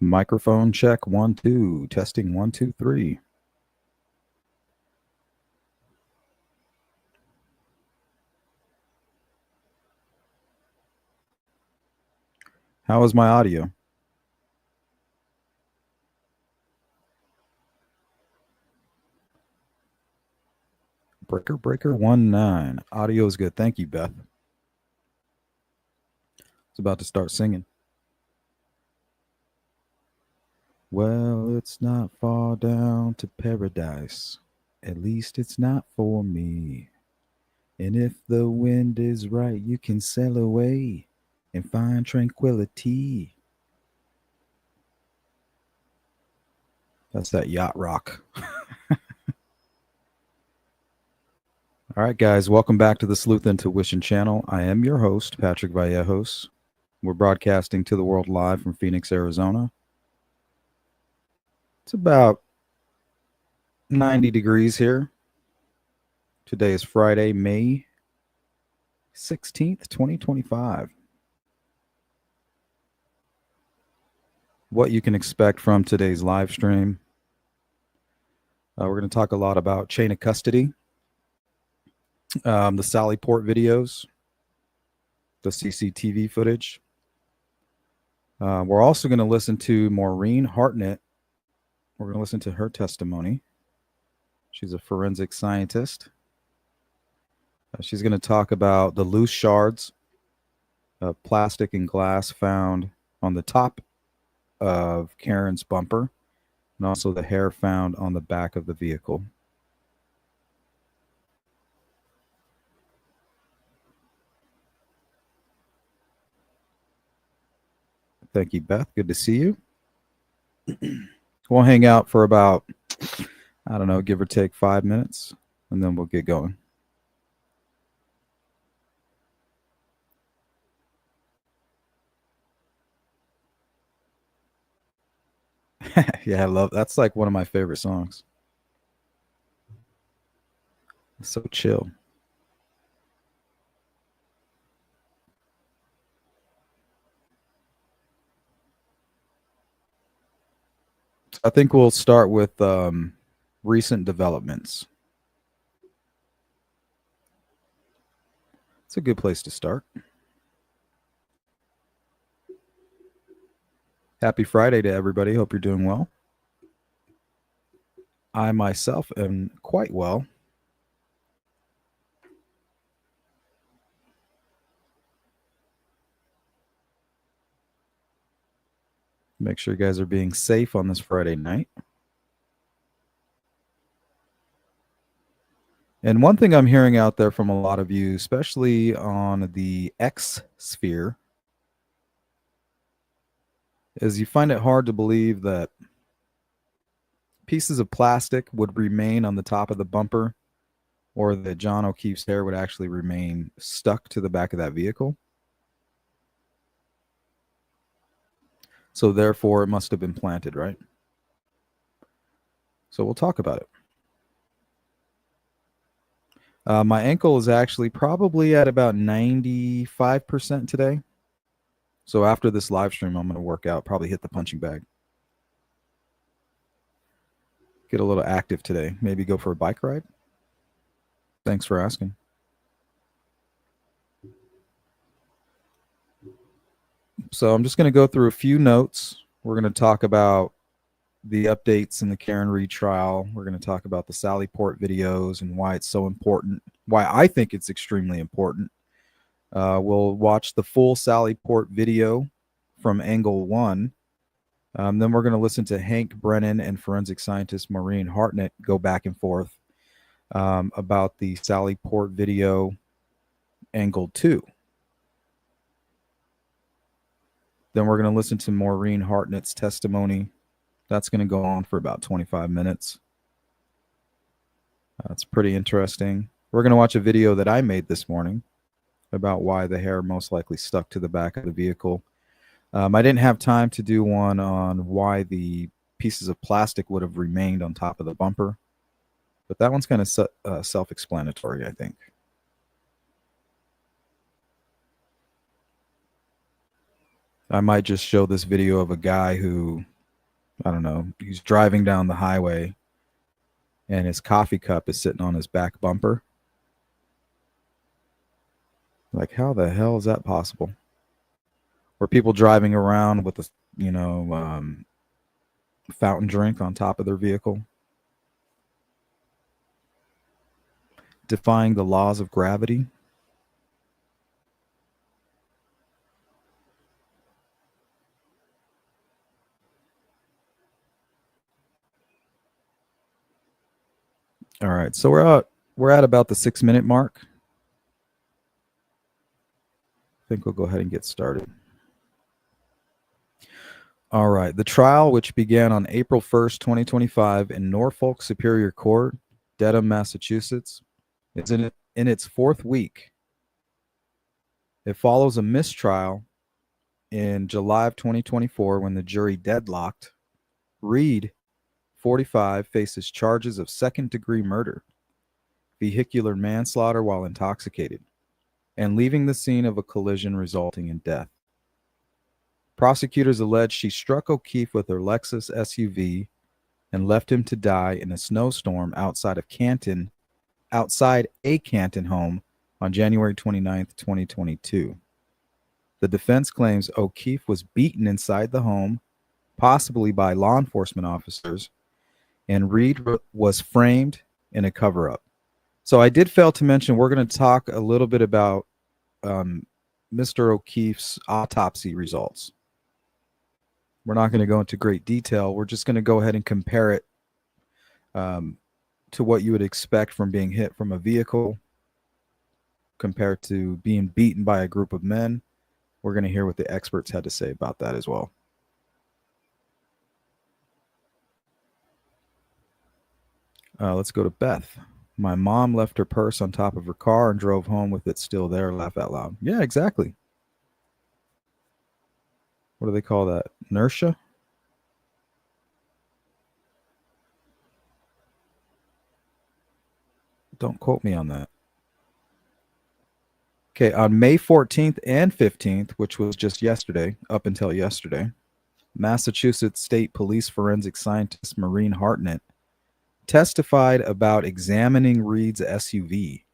Microphone check 1 2. Testing 1 2 3. How is my audio? Breaker 19. Audio is good. Thank you, Beth. It's about to start singing. Well, it's not far down to paradise. At least it's not for me. And if the wind is right, you can sail away and find tranquility. That's that yacht rock. All right, guys, welcome back to the Sleuth Intuition channel. I am your host, Patrick Vallejos. We're broadcasting to the world live from Phoenix, Arizona. It's about 90 degrees here. Today is Friday, May 16th, 2025. What you can expect from today's live stream. We're going to talk a lot about chain of custody, the Sally Port videos, the CCTV footage. We're also going to listen to Maureen Hartnett. We're going to listen to her testimony. She's a forensic scientist. She's going to talk about the loose shards of plastic and glass found on the top of Karen's bumper, and also the hair found on the back of the vehicle. Thank you, Beth. Good to see you. We'll hang out for about, I don't know, give or take 5 minutes, and then we'll get going. Yeah, I love that's like one of my favorite songs. It's so chill. I think we'll start with recent developments. It's a good place to start. Happy Friday to everybody. Hope you're doing well. I myself am quite well. Make sure you guys are being safe on this Friday night. And one thing I'm hearing out there from a lot of you, especially on the X sphere, is you find it hard to believe that pieces of plastic would remain on the top of the bumper, or that John O'Keefe's hair would actually remain stuck to the back of that vehicle. So therefore, it must have been planted, right? So we'll talk about it. My ankle is actually probably at about 95% today. So after this live stream, I'm going to work out, probably hit the punching bag. Get a little active today. Maybe go for a bike ride. Thanks for asking. So I'm just going to go through a few notes. We're going to talk about the updates in the Karen Reed trial. We're going to talk about the Sally Port videos and why it's so important, why I think it's extremely important. We'll watch the full Sally Port video from angle 1. Then we're going to listen to Hank Brennan and forensic scientist Maureen Hartnett go back and forth about the Sally Port video angle 2. Then we're going to listen to Maureen Hartnett's testimony. That's going to go on for about 25 minutes. That's pretty interesting. We're going to watch a video that I made this morning about why the hair most likely stuck to the back of the vehicle. I didn't have time to do one on why the pieces of plastic would have remained on top of the bumper, but that one's kind of self-explanatory, I think. I might just show this video of a guy who, I don't know, he's driving down the highway and his coffee cup is sitting on his back bumper. Like, how the hell is that possible? Or people driving around with a, fountain drink on top of their vehicle, defying the laws of gravity. All right, so we're at about the 6-minute mark. I think we'll go ahead and get started. All right, the trial, which began on April 1st, 2025 in Norfolk Superior Court, Dedham, Massachusetts, is in its fourth week. It follows a mistrial in July of 2024 when the jury deadlocked. Reed, 45, faces charges of second-degree murder, vehicular manslaughter while intoxicated, and leaving the scene of a collision resulting in death. Prosecutors allege she struck O'Keefe with her Lexus SUV and left him to die in a snowstorm outside a Canton home on January 29th, 2022. The defense claims O'Keefe was beaten inside the home, possibly by law enforcement officers, and Reed was framed in a cover-up. So I did fail to mention we're going to talk a little bit about Mr. O'Keefe's autopsy results. We're not going to go into great detail. We're just going to go ahead and compare it to what you would expect from being hit from a vehicle compared to being beaten by a group of men. We're going to hear what the experts had to say about that as well. Let's go to Beth. My mom left her purse on top of her car and drove home with it still there. Laugh out loud. Yeah, exactly. What do they call that? Inertia? Don't quote me on that. Okay, on May 14th and 15th, which was just yesterday, up until yesterday, Massachusetts State Police forensic scientist Maureen Hartnett testified about examining Reed's SUV,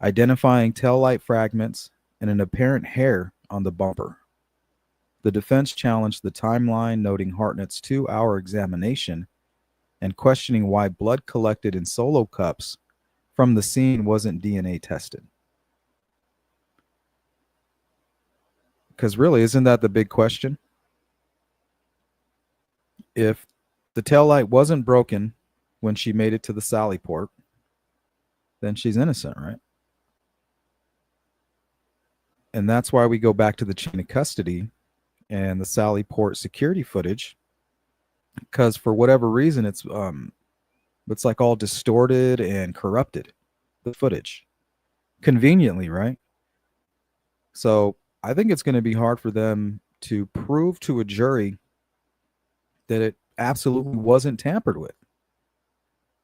identifying taillight fragments and an apparent hair on the bumper. The defense challenged the timeline, noting Hartnett's 2-hour examination and questioning why blood collected in solo cups from the scene wasn't DNA tested. Because really, isn't that the big question? If the taillight wasn't broken when she made it to the Sally Port, then she's innocent, right? And that's why we go back to the chain of custody and the Sally Port security footage, because for whatever reason it's like all distorted and corrupted, the footage, conveniently, right? So I think it's going to be hard for them to prove to a jury that it absolutely wasn't tampered with.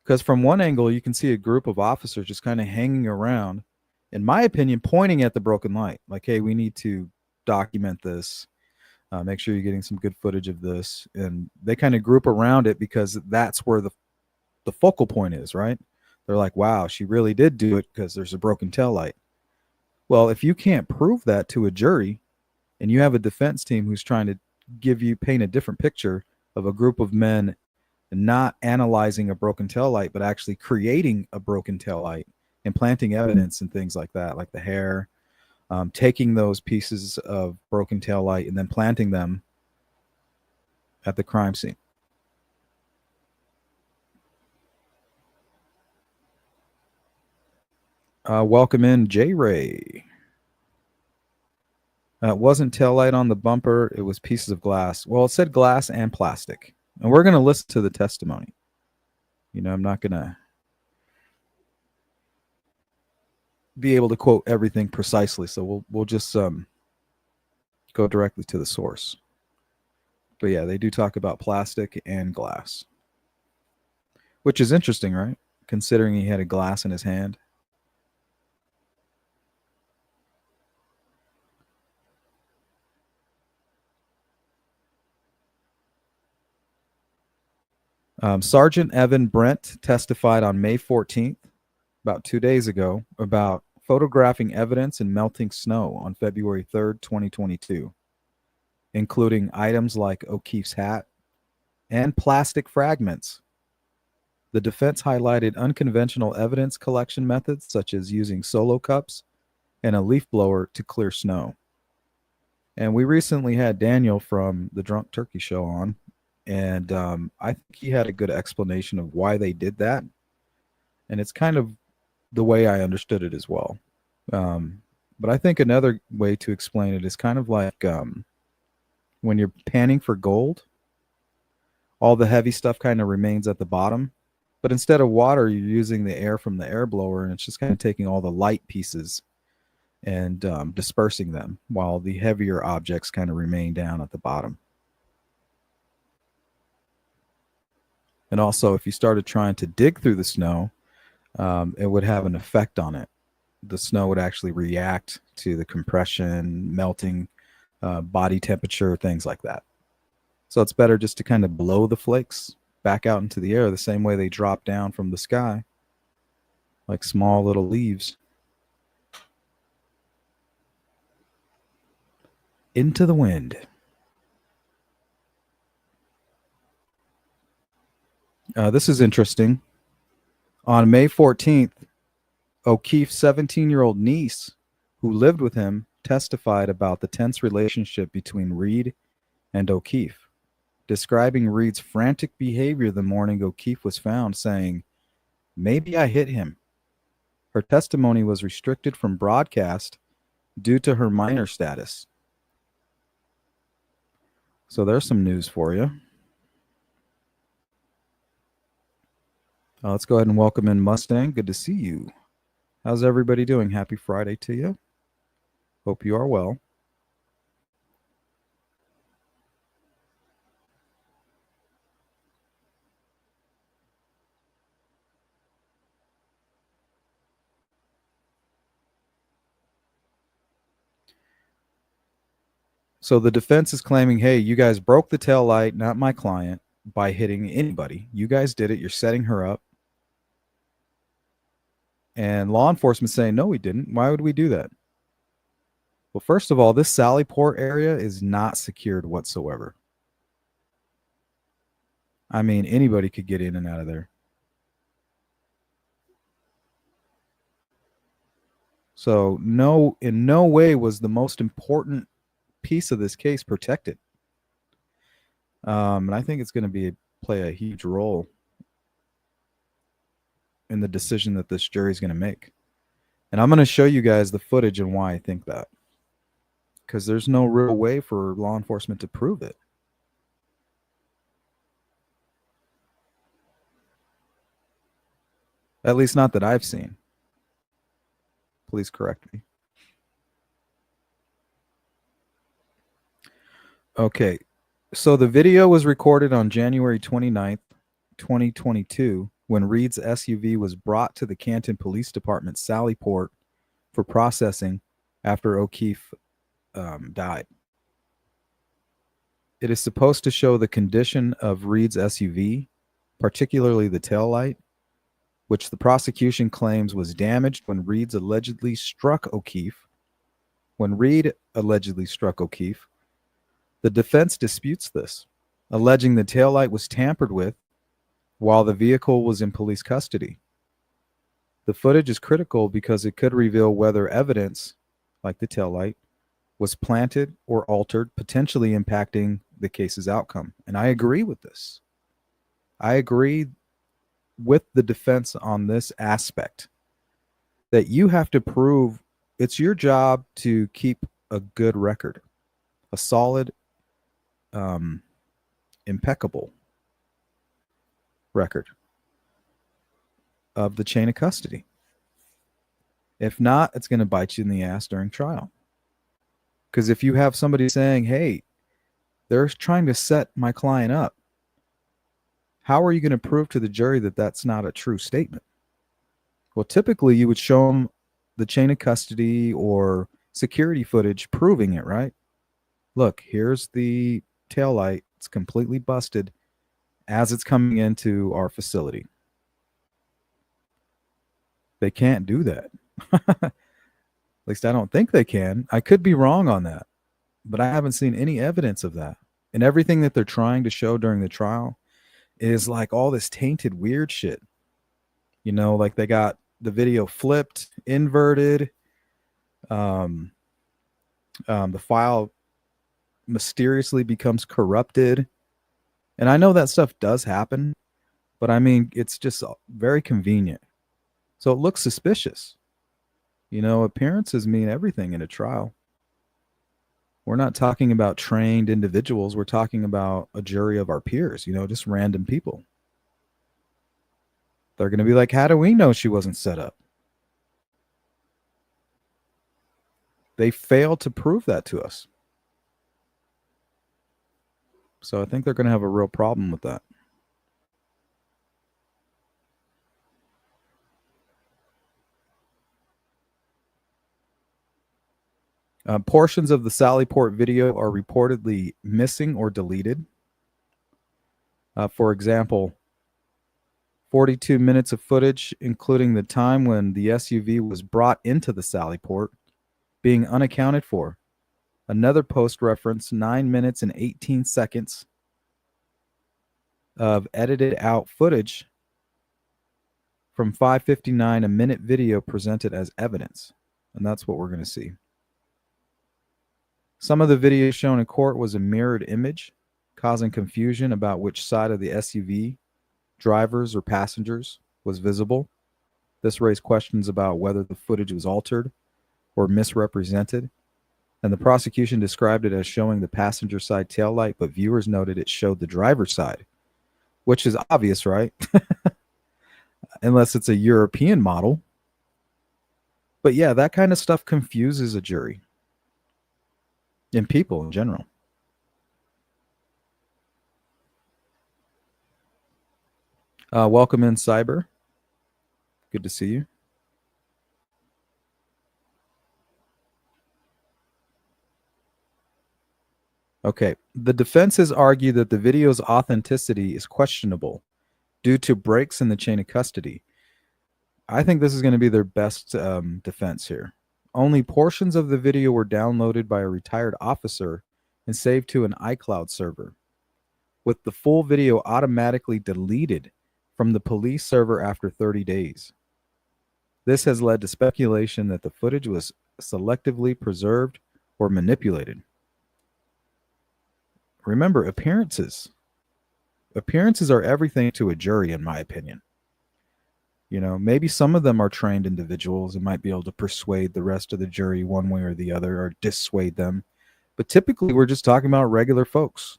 Because from one angle, you can see a group of officers just kind of hanging around, in my opinion, pointing at the broken light. Like, hey, we need to document this. Make sure you're getting some good footage of this. And they kind of group around it because that's where the focal point is, right? They're like, wow, she really did do it because there's a broken taillight. Well, if you can't prove that to a jury and you have a defense team who's trying to paint a different picture of a group of men not analyzing a broken taillight, but actually creating a broken taillight and planting evidence and things like that, like the hair, taking those pieces of broken taillight and then planting them at the crime scene. Welcome in, J-Ray. It wasn't taillight on the bumper. It was pieces of glass. Well, it said glass and plastic. And we're going to listen to the testimony. I'm not going to be able to quote everything precisely. So we'll just go directly to the source. But yeah, they do talk about plastic and glass, which is interesting, right? Considering he had a glass in his hand. Sergeant Evan Brent testified on May 14th, about 2 days ago, about photographing evidence in melting snow on February 3rd, 2022, including items like O'Keefe's hat and plastic fragments. The defense highlighted unconventional evidence collection methods such as using solo cups and a leaf blower to clear snow. And we recently had Daniel from the Drunk Turkey Show on, and I think he had a good explanation of why they did that. And it's kind of the way I understood it as well. But I think another way to explain it is kind of like when you're panning for gold, all the heavy stuff kind of remains at the bottom. But instead of water, you're using the air from the air blower, and it's just kind of taking all the light pieces and dispersing them, while the heavier objects kind of remain down at the bottom. And also, if you started trying to dig through the snow, it would have an effect on it. The snow would actually react to the compression, melting, body temperature, things like that. So it's better just to kind of blow the flakes back out into the air the same way they drop down from the sky, like small little leaves, into the wind. This is interesting. On May 14th, O'Keefe's 17-year-old niece, who lived with him, testified about the tense relationship between Reed and O'Keefe, describing Reed's frantic behavior the morning O'Keefe was found, saying, "Maybe I hit him." Her testimony was restricted from broadcast due to her minor status. So there's some news for you. Let's go ahead and welcome in Mustang. Good to see you. How's everybody doing? Happy Friday to you. Hope you are well. So the defense is claiming, hey, you guys broke the tail light, not my client, by hitting anybody. You guys did it. You're setting her up. And law enforcement saying, no, we didn't. Why would we do that? Well, first of all, this Sallyport area is not secured whatsoever. I mean, anybody could get in and out of there. So no, in no way was the most important piece of this case protected. And I think it's going to play a huge role in the decision that this jury is going to make. And I'm going to show you guys the footage and why I think that. Because there's no real way for law enforcement to prove it. At least not that I've seen. Please correct me. Okay. So the video was recorded on January 29th, 2022, when Reed's SUV was brought to the Canton Police Department Sallyport for processing after O'Keefe died. It is supposed to show the condition of Reed's SUV, particularly the taillight, which the prosecution claims was damaged when Reed allegedly struck O'Keefe. The defense disputes this, alleging the taillight was tampered with while the vehicle was in police custody. The footage is critical because it could reveal whether evidence, like the taillight, was planted or altered, potentially impacting the case's outcome. And I agree with this. I agree with the defense on this aspect, that you have to prove it's your job to keep a good record, a solid, impeccable record of the chain of custody. If not, it's going to bite you in the ass during trial. Because if you have somebody saying, hey, they're trying to set my client up, how are you going to prove to the jury that that's not a true statement? Well, typically you would show them the chain of custody or security footage proving it, right? Look, here's the taillight. It's completely busted. as it's coming into our facility. They can't do that. At least I don't think they can. I could be wrong on that, but I haven't seen any evidence of that. And everything that they're trying to show during the trial is like all this tainted weird shit. You know, like they got the video flipped, inverted. The file mysteriously becomes corrupted. And I know that stuff does happen, but I mean, it's just very convenient. So it looks suspicious. You know, appearances mean everything in a trial. We're not talking about trained individuals. We're talking about a jury of our peers, you know, just random people. They're going to be like, how do we know she wasn't set up? They failed to prove that to us. So I think they're going to have a real problem with that. Portions of the Sallyport video are reportedly missing or deleted. For example, 42 minutes of footage, including the time when the SUV was brought into the Sallyport, being unaccounted for. Another post reference 9 minutes and 18 seconds of edited out footage from 5:59, a minute video presented as evidence. And that's what we're going to see. Some of the video shown in court was a mirrored image, causing confusion about which side of the SUV, drivers or passengers, was visible. This raised questions about whether the footage was altered or misrepresented, and the prosecution described it as showing the passenger side taillight, but viewers noted it showed the driver's side, which is obvious, right? Unless it's a European model. But yeah, that kind of stuff confuses a jury and people in general. Welcome in, Cyber. Good to see you. Okay. The defense has argued that the video's authenticity is questionable due to breaks in the chain of custody. I think this is going to be their best defense here. Only portions of the video were downloaded by a retired officer and saved to an iCloud server, with the full video automatically deleted from the police server after 30 days. This has led to speculation that the footage was selectively preserved or manipulated. Remember, appearances. Appearances are everything to a jury, in my opinion. You know, maybe some of them are trained individuals and might be able to persuade the rest of the jury one way or the other, or dissuade them. But typically, we're just talking about regular folks.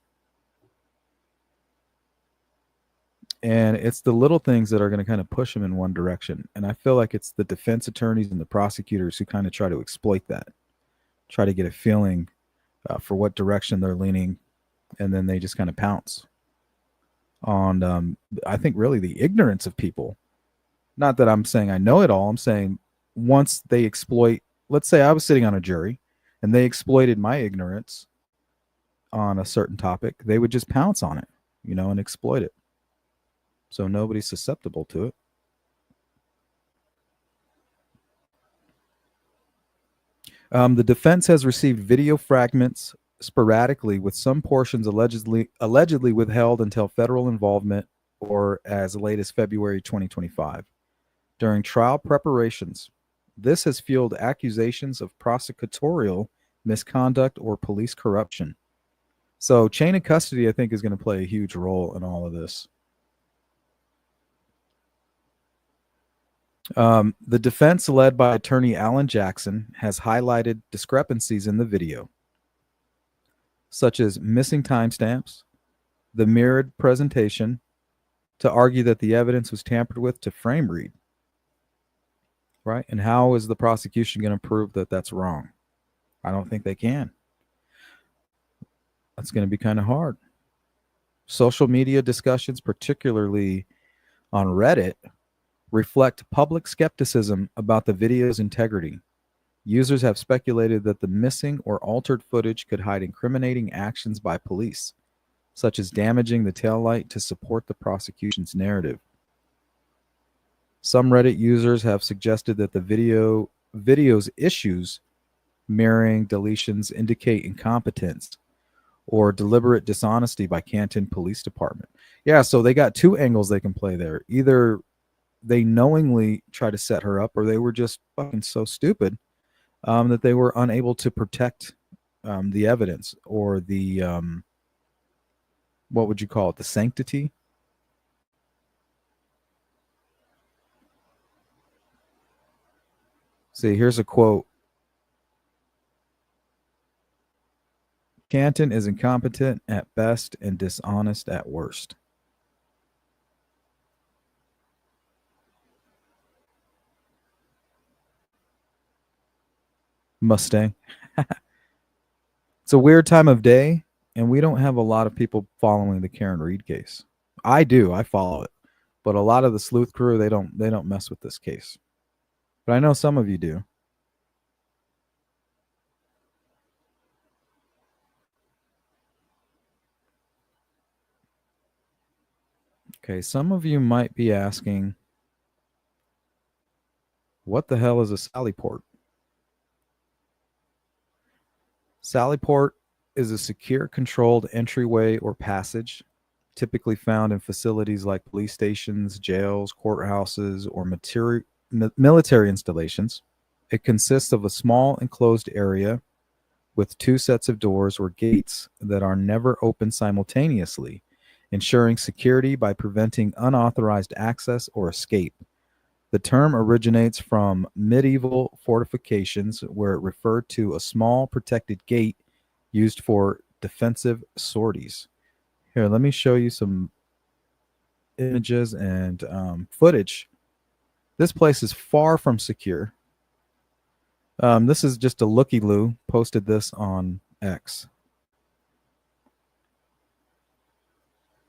And it's the little things that are going to kind of push them in one direction. And I feel like it's the defense attorneys and the prosecutors who kind of try to exploit that, try to get a feeling for what direction they're leaning, and then they just kind of pounce on, I think, really the ignorance of people. Not that I'm saying I know it all. I'm saying once they exploit, let's say I was sitting on a jury and they exploited my ignorance on a certain topic, they would just pounce on it, you know, and exploit it. So nobody's susceptible to it. The defense has received video fragments sporadically, with some portions allegedly withheld until federal involvement or as late as February 2025. During trial preparations, this has fueled accusations of prosecutorial misconduct or police corruption. So chain of custody, I think, is going to play a huge role in all of this. The defense, led by attorney Alan Jackson, has highlighted discrepancies in the video, such as missing timestamps, the mirrored presentation, to argue that the evidence was tampered with to frame read. Right? And how is the prosecution going to prove that that's wrong? I don't think they can. That's going to be kind of hard. Social media discussions, particularly on Reddit, reflect public skepticism about the video's integrity. Users have speculated that the missing or altered footage could hide incriminating actions by police, such as damaging the taillight to support the prosecution's narrative. Some Reddit users have suggested that the video's issues, mirroring deletions, indicate incompetence or deliberate dishonesty by Canton Police Department. Yeah, so they got two angles they can play there. Either they knowingly try to set her up, or they were just fucking so stupid that they were unable to protect the evidence, or the what would you call it, the sanctity. See, here's a quote. Canton is incompetent at best and dishonest at worst. Mustang. It's a weird time of day, and we don't have a lot of people following the Karen Reed case. I do. I follow it. But a lot of the sleuth crew, they don't mess with this case. But I know some of you do. Okay, some of you might be asking, what the hell is a sally port? Sally port is a secure, controlled entryway or passage, typically found in facilities like police stations, jails, courthouses, or military installations. It consists of a small enclosed area with two sets of doors or gates that are never open simultaneously, ensuring security by preventing unauthorized access or escape. The term originates from medieval fortifications, where it referred to a small protected gate used for defensive sorties. Here, let me show you some images and footage. This place is far from secure. This is just a looky-loo, posted this on X.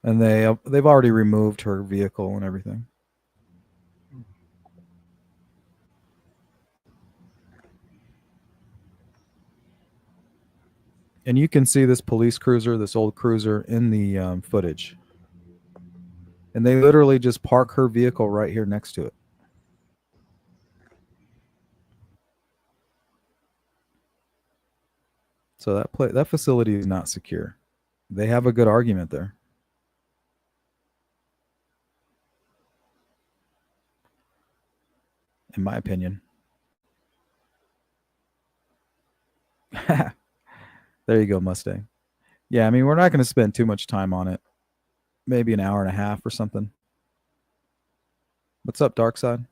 And they've already removed her vehicle and everything. And you can see this police cruiser, this old cruiser, in the footage. And they literally just park her vehicle right here next to it. So that facility is not secure. They have a good argument there. In my opinion. There you go, Mustang. Yeah, I mean, we're not going to spend too much time on it. Maybe an hour and a half or something. What's up, Darkside?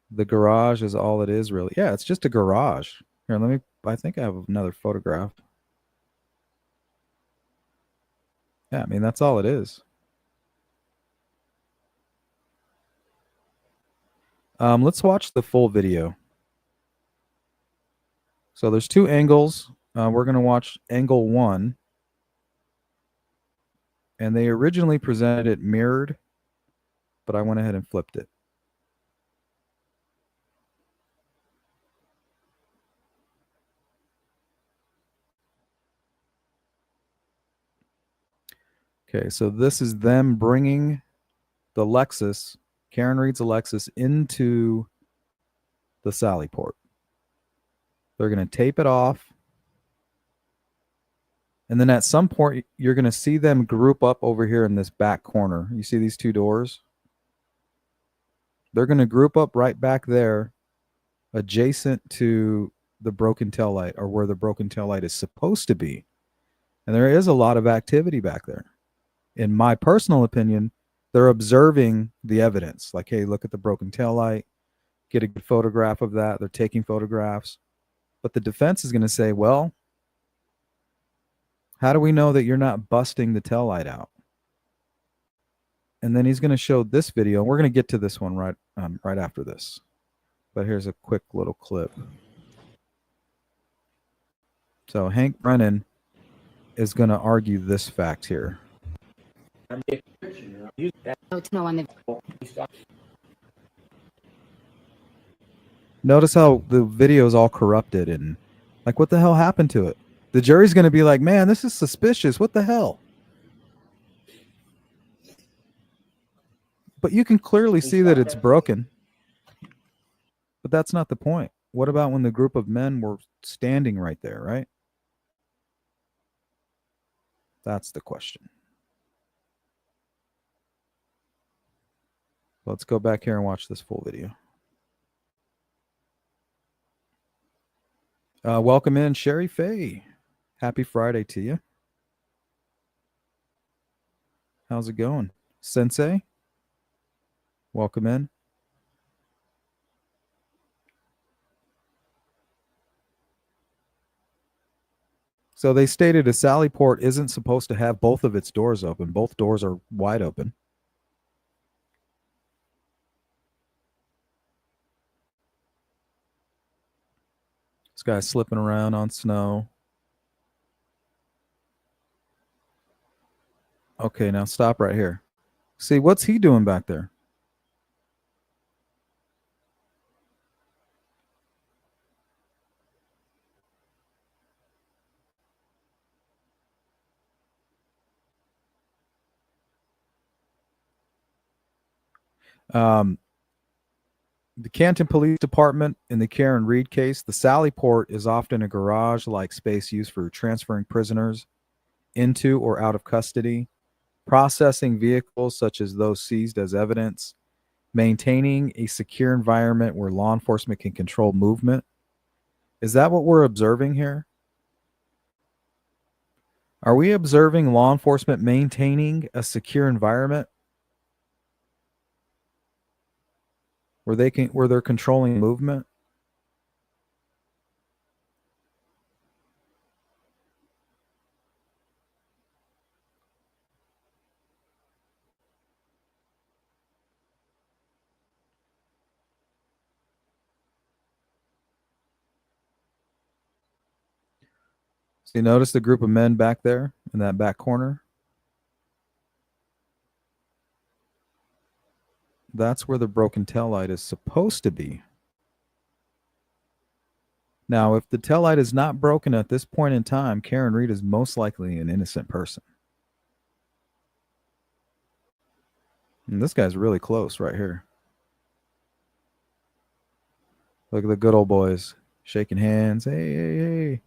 The garage is all it is, really. Yeah, it's just a garage. Here, I think I have another photograph. Yeah, I mean, that's all it is. Let's watch the full video. So there's two angles. We're going to watch angle one. And they originally presented it mirrored, but I went ahead and flipped it. Okay, so this is them bringing the Lexus, Karen Reed's Lexus, into the Sally port. They're going to tape it off. And then at some point, you're going to see them group up over here in this back corner. You see these two doors? They're going to group up right back there, adjacent to the broken taillight, or where the broken taillight is supposed to be. And there is a lot of activity back there. In my personal opinion, they're observing the evidence. Like, hey, look at the broken taillight. Get a good photograph of that. They're taking photographs. But the defense is going to say, well, how do we know that you're not busting the taillight out? And then he's going to show this video. We're going to get to this one right after this. But here's a quick little clip. So Hank Brennan is going to argue this fact here. Notice how the video is all corrupted and like, what the hell happened to it? The jury's going to be like, man, this is suspicious. What the hell? But you can clearly see that it's broken. But that's not the point. What about when the group of men were standing right there, right? That's the question. Let's go back here and watch this full video. Welcome in, Sherry Faye. Happy Friday to you. How's it going? Sensei, welcome in. So they stated a Sally port isn't supposed to have both of its doors open. Both doors are wide open. This guy's slipping around on snow. Okay, now stop right here. See, what's he doing back there? The Canton Police Department in the Karen Reed case, the Sally port is often a garage-like space used for transferring prisoners into or out of custody, processing vehicles such as those seized as evidence, maintaining a secure environment where law enforcement can control movement. Is that what we're observing here? Are we observing law enforcement maintaining a secure environment where they're controlling movement? So you notice the group of men back there in that back corner? That's where the broken taillight is supposed to be. Now, if the taillight is not broken at this point in time, Karen Reed is most likely an innocent person. And this guy's really close right here. Look at the good old boys shaking hands. Hey, hey, hey.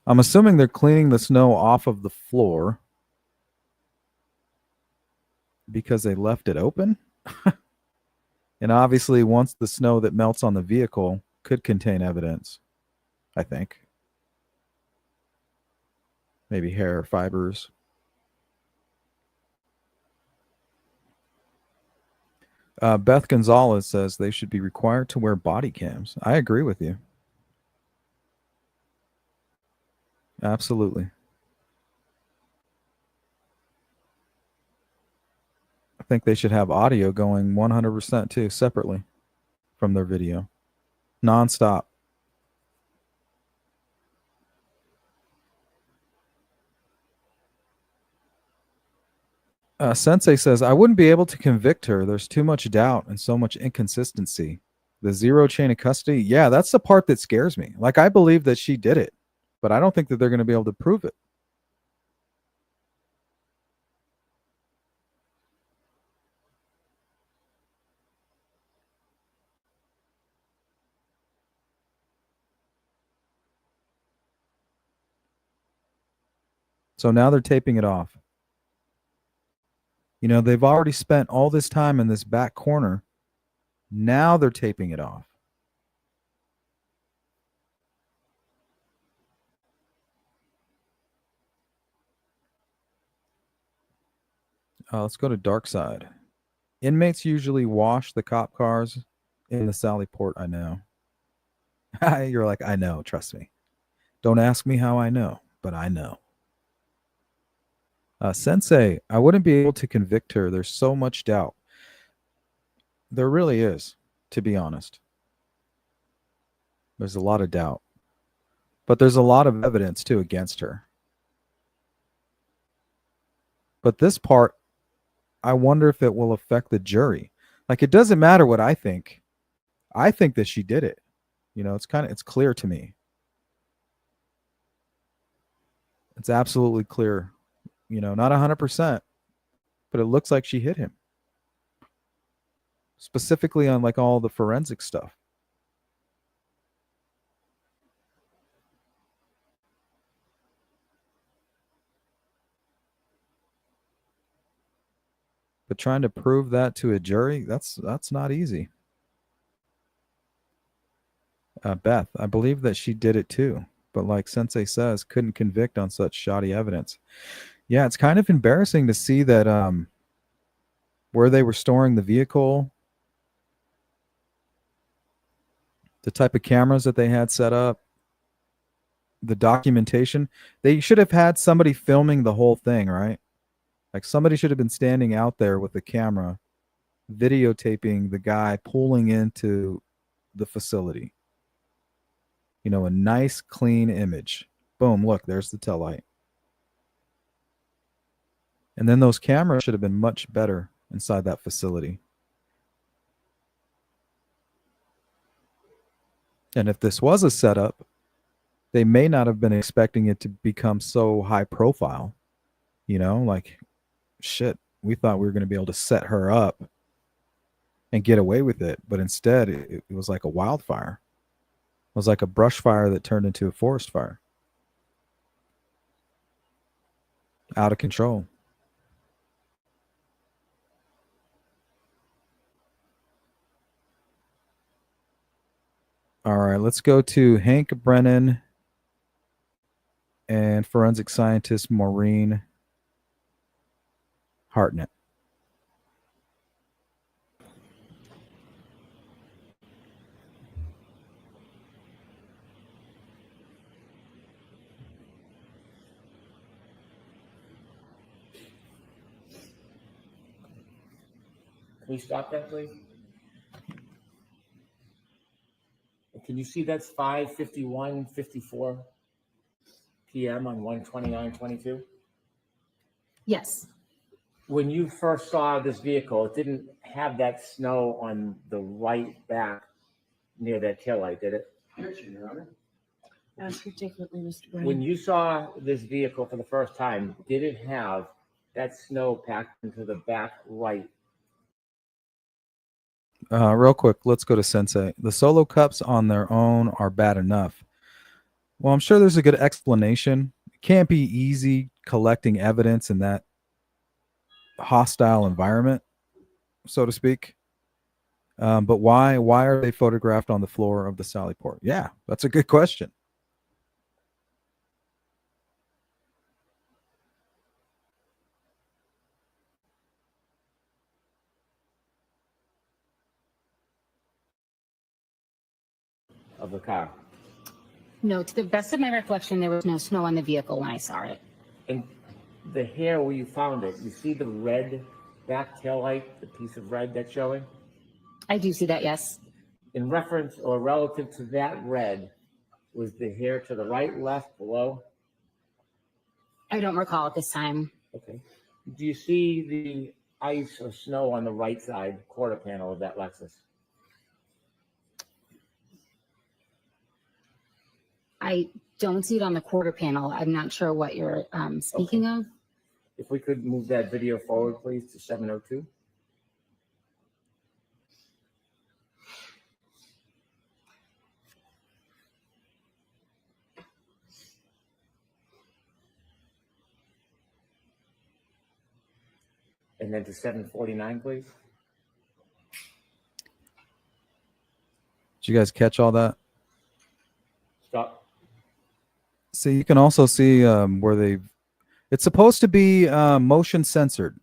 I'm assuming they're cleaning the snow off of the floor because they left it open. And obviously, once the snow that melts on the vehicle could contain evidence, I think. Maybe hair fibers. Beth Gonzalez says they should be required to wear body cams. I agree with you. Absolutely. I think they should have audio going 100% too, separately from their video. Nonstop. Sensei says, I wouldn't be able to convict her. There's too much doubt and so much inconsistency. The zero chain of custody. Yeah, that's the part that scares me. Like, I believe that she did it, but I don't think that they're going to be able to prove it. So now they're taping it off. You know, they've already spent all this time in this back corner. Now they're taping it off. Let's go to dark side. Inmates usually wash the cop cars in the Sally port. I know. You're like, I know. Trust me. Don't ask me how I know, but I know. Sensei, I wouldn't be able to convict her. There's so much doubt. There really is, to be honest. There's a lot of doubt. But there's a lot of evidence, too, against her. But this part, I wonder if it will affect the jury. Like, it doesn't matter what I think. I think that she did it. You know, it's clear to me. It's absolutely clear. You know, not 100%, but it looks like she hit him. Specifically on like all the forensic stuff. But trying to prove that to a jury, that's not easy. Beth, I believe that she did it too, but like Sensei says, couldn't convict on such shoddy evidence. Yeah, it's kind of embarrassing to see that where they were storing the vehicle, the type of cameras that they had set up, the documentation. They should have had somebody filming the whole thing, right? Like somebody should have been standing out there with the camera, videotaping the guy pulling into the facility. You know, a nice, clean image. Boom, look, there's the tail light. And then those cameras should have been much better inside that facility. And if this was a setup, they may not have been expecting it to become so high profile. You know, like, shit, we thought we were going to be able to set her up and get away with it. But instead, it was like a wildfire. It was like a brush fire that turned into a forest fire. Out of control. All right, let's go to Hank Brennan and forensic scientist Maureen Hartnett. Can you stop that, please? Can you see that's 5:51:54 p.m. on 1/29/22? Yes. When you first saw this vehicle, it didn't have that snow on the right back near that taillight, did it? Yes, Your Honor. Particularly, Mr. Brown. When you saw this vehicle for the first time, did it have that snow packed into the back right? Real quick, let's go to Sensei. The solo cups on their own are bad enough. Well, I'm sure there's a good explanation. It can't be easy collecting evidence in that hostile environment, so to speak. But why are they photographed on the floor of the Sallyport? Yeah, that's a good question. Of the car. No, to the best of my recollection, there was no snow on the vehicle when I saw it. And the hair where you found it, you see the red back taillight, the piece of red that's showing? I do see that, yes. In reference or relative to that red, was the hair to the right, left, below? I don't recall at this time. Okay. Do you see the ice or snow on the right side quarter panel of that Lexus? I don't see it on the quarter panel. I'm not sure what you're speaking of. If we could move that video forward, please, to 702. And then to 749, please. Did you guys catch all that? Stop. See, you can also see where it's supposed to be motion censored.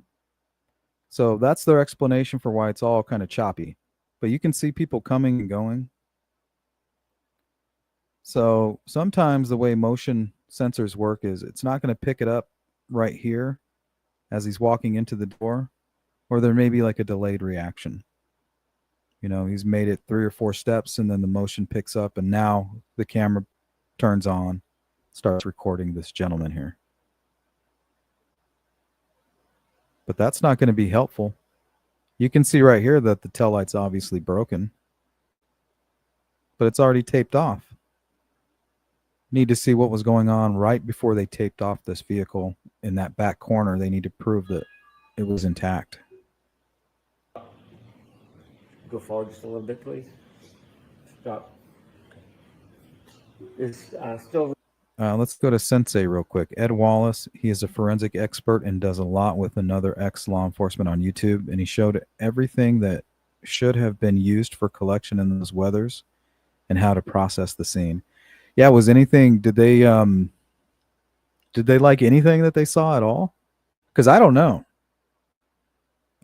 So that's their explanation for why it's all kind of choppy. But you can see people coming and going. So sometimes the way motion sensors work is it's not going to pick it up right here as he's walking into the door, or there may be like a delayed reaction. You know, he's made it 3 or 4 steps and then the motion picks up and now the camera turns on, starts recording this gentleman here. but that's not going to be helpful. You can see right here that the tail light's obviously broken, but it's already taped off. Need to see what was going on right before they taped off this vehicle in that back corner. They need to prove that it was intact. Go forward just a little bit, please. Stop. Is still. Let's go to Sensei real quick. Ed Wallace, he is a forensic expert and does a lot with another ex-law enforcement on YouTube, and he showed everything that should have been used for collection in those weathers and how to process the scene. Yeah, was anything, did they like anything that they saw at all? Because I don't know.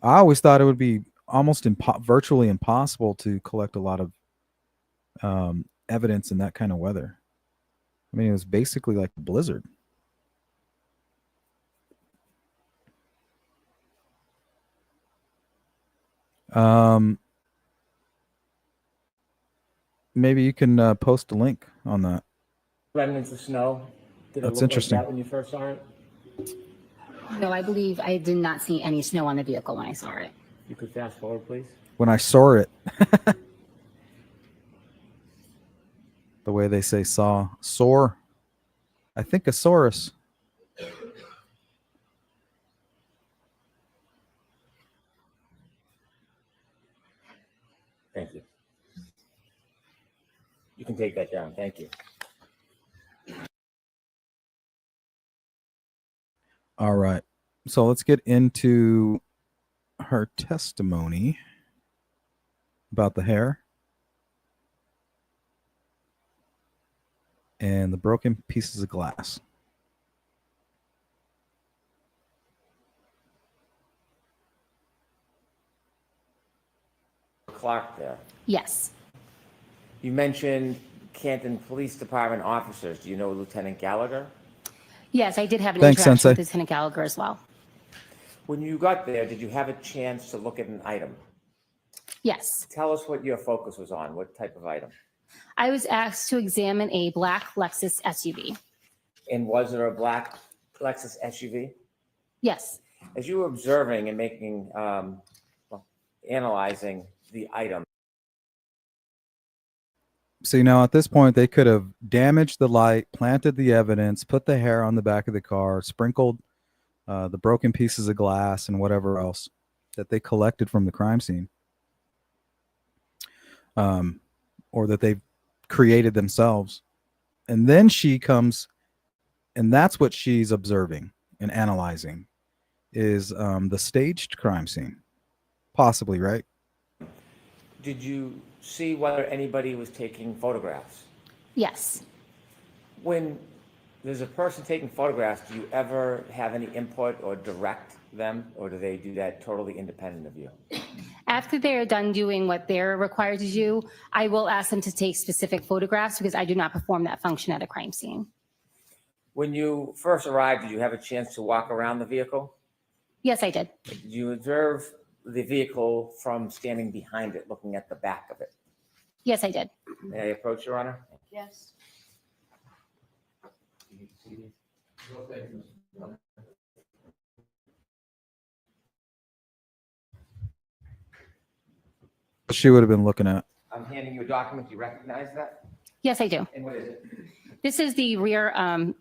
I always thought it would be almost virtually impossible to collect a lot of evidence in that kind of weather. I mean, it was basically like a blizzard. Maybe you can post a link on that. Remnants of snow. Did That's it look interesting. like that when you first saw it? No, I believe I did not see any snow on the vehicle when I saw it. You could fast forward, please. When I saw it, the way they say saw, soar. I think a saurus. Thank you. You can take that down. Thank you. All right. So let's get into her testimony about the hair and the broken pieces of glass. Clark there. Yes. You mentioned Canton Police Department officers. Do you know Lieutenant Gallagher? Yes, I did have an Thanks, interaction Sensei. with Lieutenant Gallagher as well. When you got there, did you have a chance to look at an item? Yes. Tell us what your focus was on. What type of item? I was asked to examine a black Lexus SUV. And was there a black Lexus SUV? Yes. As you were observing and making, analyzing the item. So, you know, at this point, they could have damaged the light, planted the evidence, put the hair on the back of the car, sprinkled the broken pieces of glass and whatever else that they collected from the crime scene, or that they've created themselves. And then she comes, and that's what she's observing and analyzing is the staged crime scene, possibly, right? Did you see whether anybody was taking photographs? Yes. When there's a person taking photographs, do you ever have any input or direct them, or do they do that totally independent of you? After they're done doing what they're required to do, I will ask them to take specific photographs because I do not perform that function at a crime scene. When you first arrived, did you have a chance to walk around the vehicle? Yes, I did. Did you observe the vehicle from standing behind it, looking at the back of it? Yes, I did. May I approach, Your Honor? Yes. She would have been looking at. I'm handing you a document. Do you recognize that? Yes, I do. And what is it? This is the rear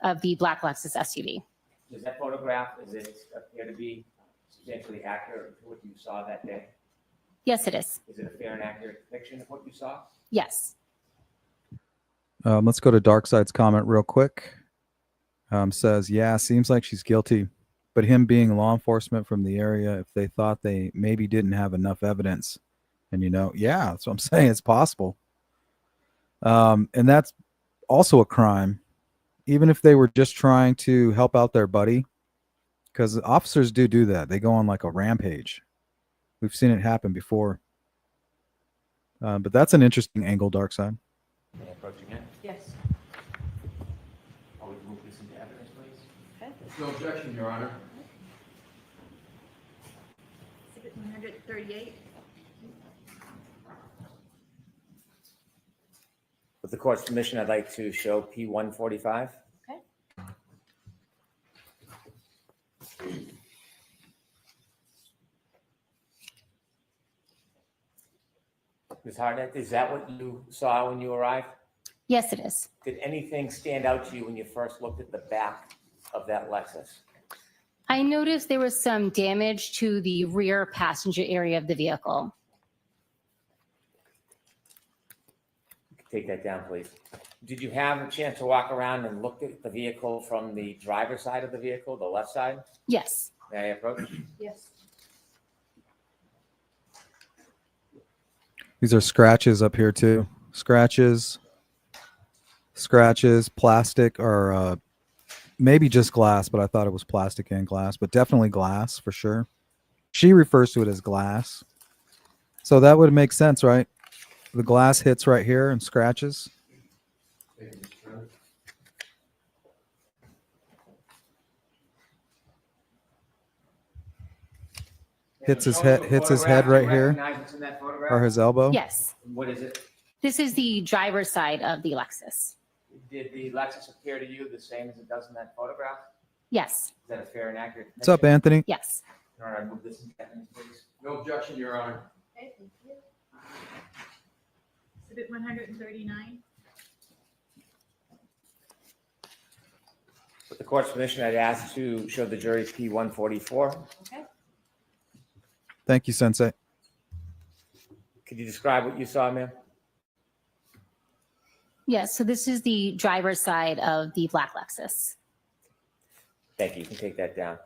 of the black Lexus SUV. Does that photograph, does it appear to be substantially accurate to what you saw that day? Yes, it is. Is it a fair and accurate depiction of what you saw? Yes. Let's go to Darkside's comment real quick. Says, yeah, seems like she's guilty. But him being law enforcement from the area, if they thought they maybe didn't have enough evidence, and you know, yeah, that's what I'm saying. It's possible. And that's also a crime, even if they were just trying to help out their buddy, because officers do that. They go on like a rampage. We've seen it happen before. But that's an interesting angle, Darkside. May I approach again? Yes. I'll move this into evidence, please. Okay. No objection, Your Honor. Exhibit 138. With the court's permission, I'd like to show P145. Okay. Ms. Hartnett, is that what you saw when you arrived? Yes, it is. Did anything stand out to you when you first looked at the back of that Lexus? I noticed there was some damage to the rear passenger area of the vehicle. Take that down, please. Did you have a chance to walk around and look at the vehicle from the driver's side of the vehicle, the left side? Yes. May I approach? Yes. These are scratches up here too. Scratches, plastic, or maybe just glass, but I thought it was plastic and glass, but definitely glass for sure. She refers to it as glass. So that would make sense, right? The glass hits right here and scratches. Hits his head right here, or his elbow. Yes. What is it? This is the driver's side of the Lexus. Did the Lexus appear to you the same as it does in that photograph? Yes. Is that a fair and accurate depiction? What's up, Anthony? Yes. All right, move this in second, please. No objection, Your Honor. Okay, thank you. Exhibit 139. With the court's permission, I'd ask to show the jury P-144. Okay. Thank you, Sensei. Could you describe what you saw, ma'am? Yes. So this is the driver's side of the black Lexus. Thank you. You can take that down.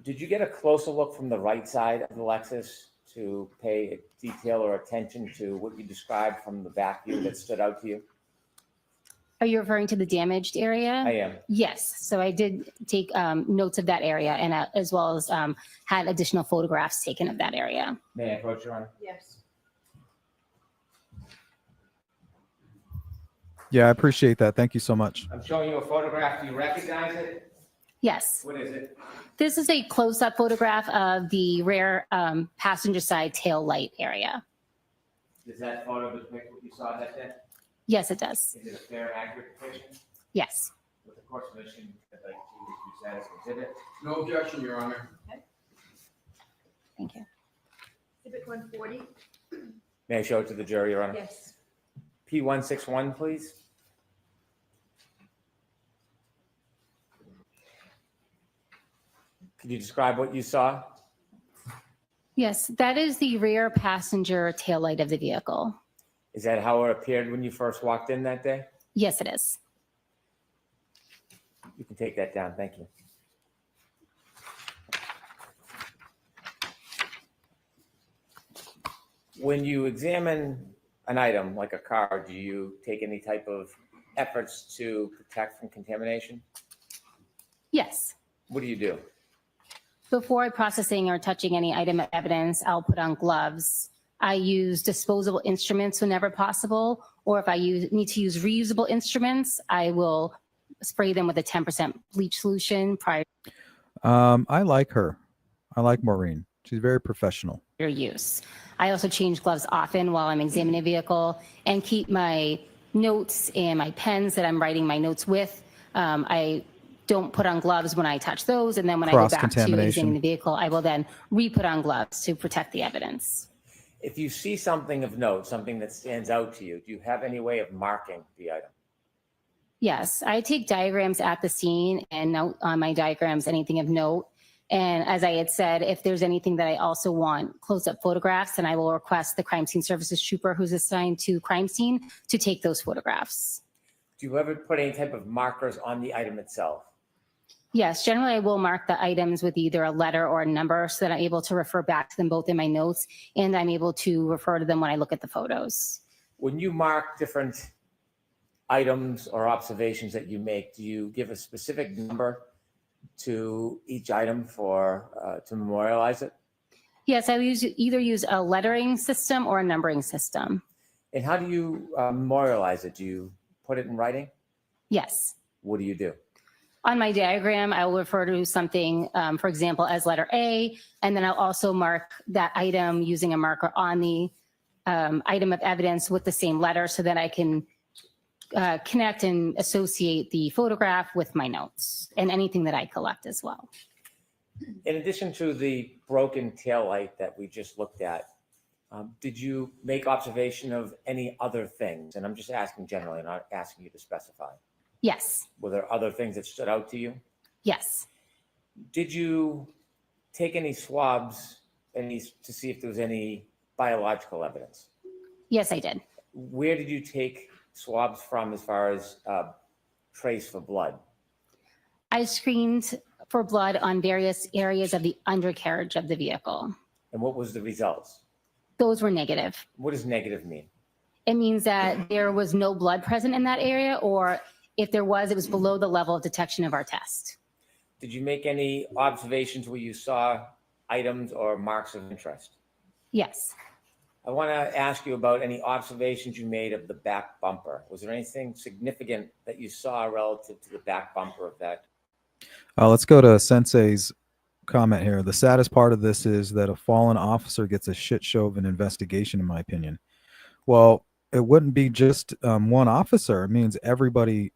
Did you get a closer look from the right side of the Lexus to pay detail or attention to what you described from the back view that stood out to you? Are you referring to the damaged area? I am. Yes. So I did take notes of that area, and as well as had additional photographs taken of that area. May I approach, Your Honor? Yes. Yeah, I appreciate that. Thank you so much. I'm showing you a photograph. Do you recognize it? Yes. What is it? This is a close-up photograph of the rear passenger side tail light area. Does that photo depict what you saw that day? Yes, it does. Is it a fair and accurate depiction? Yes. With the court's permission, I'd like to use that as exhibit. No objection, Your Honor. Thank you. Exhibit 140. May I show it to the jury, Your Honor? Yes. P-161, please. Could you describe what you saw? Yes, that is the rear passenger tail light of the vehicle. Is that how it appeared when you first walked in that day? Yes, it is. You can take that down. Thank you. When you examine an item like a car, do you take any type of efforts to protect from contamination? Yes. What do you do? Before processing or touching any item of evidence, I'll put on gloves. I use disposable instruments whenever possible, or if I need to use reusable instruments, I will spray them with a 10% bleach solution prior I like her. I like Maureen. She's very professional. to use. I also change gloves often while I'm examining a vehicle and keep my notes and my pens that I'm writing my notes with. I don't put on gloves when I touch those, and then when I go back to Cross-contamination. examining the vehicle, I will then re-put on gloves to protect the evidence. If you see something of note, something that stands out to you, do you have any way of marking the item? Yes, I take diagrams at the scene and note on my diagrams anything of note. And as I had said, if there's anything that I also want close-up photographs, then I will request the crime scene services trooper who's assigned to crime scene to take those photographs. Do you ever put any type of markers on the item itself? Yes, generally I will mark the items with either a letter or a number so that I'm able to refer back to them both in my notes, and I'm able to refer to them when I look at the photos. When you mark different items or observations that you make, do you give a specific number to each item for to memorialize it? Yes, I either use a lettering system or a numbering system. And how do you memorialize it? Do you put it in writing? Yes. What do you do? On my diagram, I will refer to something, for example, as letter A, and then I'll also mark that item using a marker on the item of evidence with the same letter so that I can connect and associate the photograph with my notes and anything that I collect as well. In addition to the broken taillight that we just looked at, Did you make observation of any other things? And I'm just asking generally, not asking you to specify. Yes. Were there other things that stood out to you? Yes. Did you take any swabs to see if there was any biological evidence? Yes, I did. Where did you take swabs from as far as trace for blood? I screened for blood on various areas of the undercarriage of the vehicle. And what was the results? Those were negative. What does negative mean? It means that there was no blood present in that area, or if there was, it was below the level of detection of our test. Did you make any observations where you saw items or marks of interest? Yes. I want to ask you about any observations you made of the back bumper. Was there anything significant that you saw relative to the back bumper of that? Let's go to Sensei's comment here. The saddest part of this is that a fallen officer gets a shit show of an investigation, in my opinion. Well, it wouldn't be just one officer. It means everybody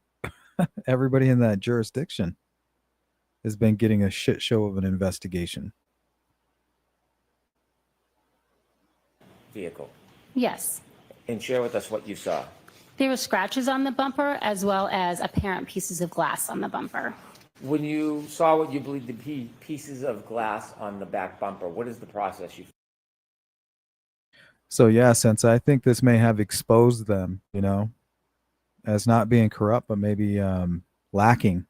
in that jurisdiction has been getting a shit show of an investigation. Vehicle. Yes. And share with us what you saw. There were scratches on the bumper as well as apparent pieces of glass on the bumper. When you saw what you believe to be pieces of glass on the back bumper, what is the process you? So yeah, since I think this may have exposed them, as not being corrupt, but maybe lacking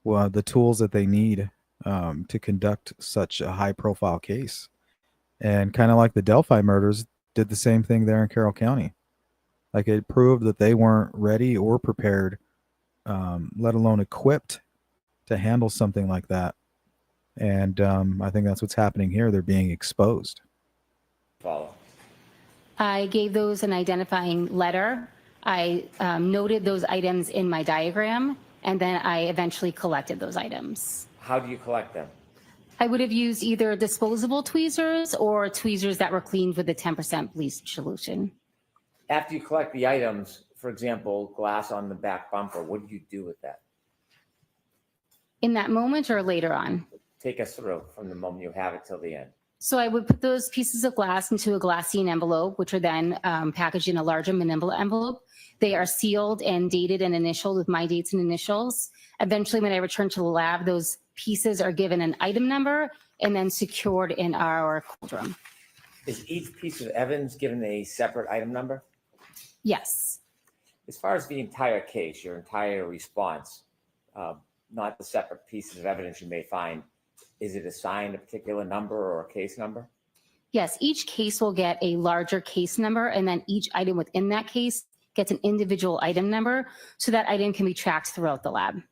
the tools that they need to conduct such a high-profile case. And kind of like the Delphi murders did the same thing there in Carroll County. Like it proved that they weren't ready or prepared, let alone equipped to handle something like that. And I think that's what's happening here. They're being exposed. Follow. I gave those an identifying letter. I noted those items in my diagram, and then I eventually collected those items. How do you collect them? I would have used either disposable tweezers or tweezers that were cleaned with a 10% bleach solution. After you collect the items, for example, glass on the back bumper, what do you do with that? In that moment or later on? Take us through from the moment you have it till the end. So I would put those pieces of glass into a glassine envelope, which are then packaged in a larger manila envelope. They are sealed and dated and initialed with my dates and initials. Eventually, when I return to the lab, those pieces are given an item number and then secured in our cold room. Is each piece of evidence given a separate item number? Yes. As far as the entire case, your entire response, not the separate pieces of evidence you may find, is it assigned a particular number or a case number? Yes, each case will get a larger case number, and then each item within that case gets an individual item number, so that item can be tracked throughout the lab.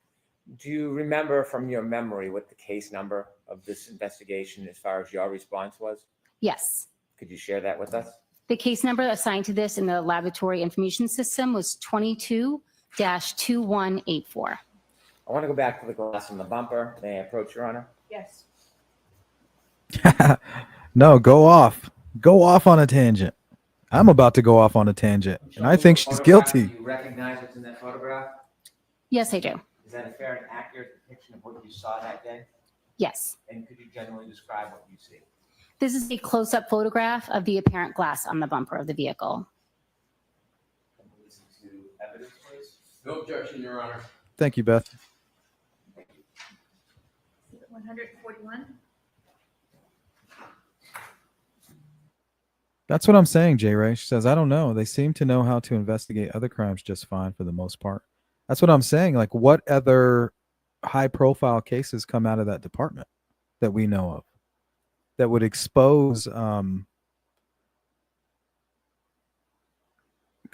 Do you remember from your memory what the case number of this investigation as far as your response was? Yes. Could you share that with us? The case number assigned to this in the laboratory information system was 22-2184. I want to go back to the glass on the bumper. May I approach, Your Honor? Yes. No, go off. Go off on a tangent. I'm about to go off on a tangent, and I think she's guilty. Do you recognize what's in that photograph? Yes, I do. Is that a fair and accurate depiction of what you saw that day? Yes. And could you generally describe what you see? This is a close-up photograph of the apparent glass on the bumper of the vehicle. Can we listen to evidence, please? No objection, Your Honor. Thank you, Beth. 141. That's what I'm saying, J. Ray. She says, I don't know. They seem to know how to investigate other crimes just fine for the most part. That's what I'm saying. Like, what other high-profile cases come out of that department that we know of that would expose kind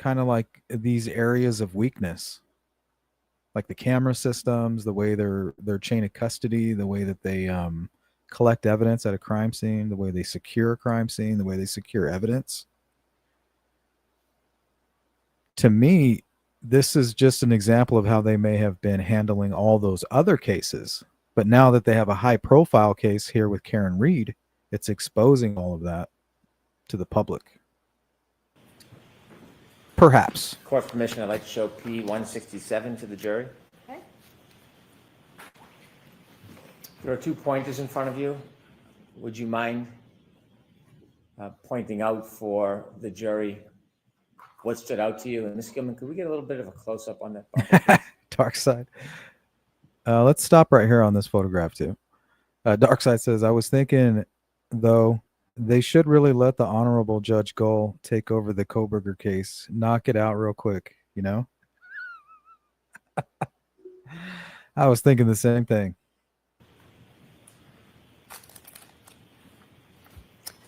of like these areas of weakness, like the camera systems, the way their chain of custody, the way that they collect evidence at a crime scene, the way they secure a crime scene, the way they secure evidence. To me, this is just an example of how they may have been handling all those other cases. But now that they have a high profile case here with Karen Reed, it's exposing all of that to the public. Perhaps. Court permission, I'd like to show P-167 to the jury. Okay. There are 2 pointers in front of you. Would you mind pointing out for the jury what stood out to you. And Ms. Gilman, could we get a little bit of a close-up on that bumper, please? Dark side. Let's stop right here on this photograph too. Dark side says, I was thinking, though, they should really let the Honorable Judge Gull take over the Koberger case. Knock it out real quick, you know? I was thinking the same thing.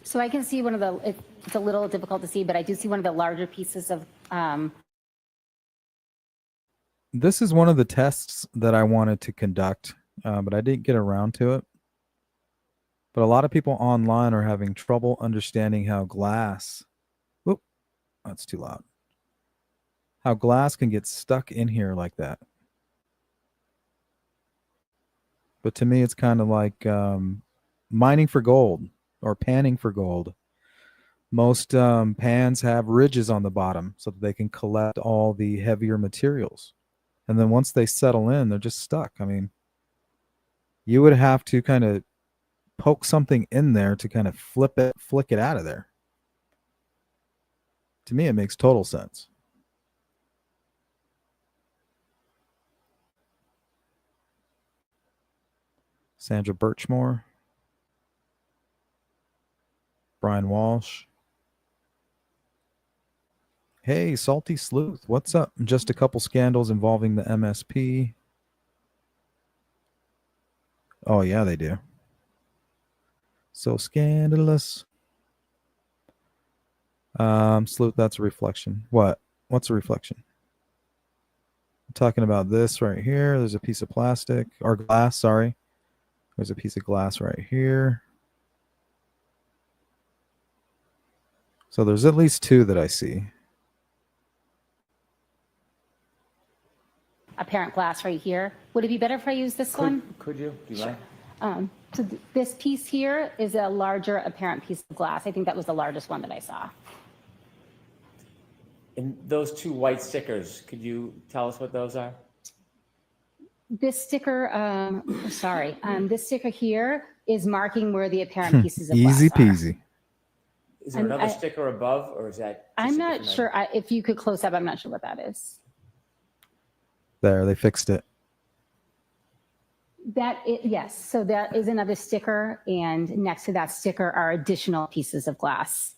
So I can see one of the, it's a little difficult to see, but I do see one of the larger pieces of, This is one of the tests that I wanted to conduct, but I didn't get around to it. But a lot of people online are having trouble understanding how glass, whoop, that's too loud, how glass can get stuck in here like that. But to me, it's kind of like mining for gold or panning for gold. Most pans have ridges on the bottom so that they can collect all the heavier materials. And then once they settle in, they're just stuck. I mean, you would have to kind of poke something in there to kind of flick it out of there. To me, it makes total sense. Sandra Birchmore, Brian Walsh. Hey, Salty Sleuth, what's up? Just a couple scandals involving the MSP. Oh, yeah, they do. So scandalous. Sleuth, that's a reflection. What? What's a reflection? I'm talking about this right here. There's a piece of plastic, or glass, sorry. There's a piece of glass right here. So there's at least two that I see. apparent glass right here. Would it be better if I use this one? Could you? Do you mind? So this piece here is a larger apparent piece of glass. I think that was the largest one that I saw. And those two white stickers, could you tell us what those are? This sticker, this sticker here is marking where the apparent pieces of glass Easy are. peasy. Is there another sticker above, or is that? just I'm a not different sure. If you could close up, I'm not sure what that is. There, they fixed it. Yes, so that is another sticker, and next to that sticker are additional pieces of glass.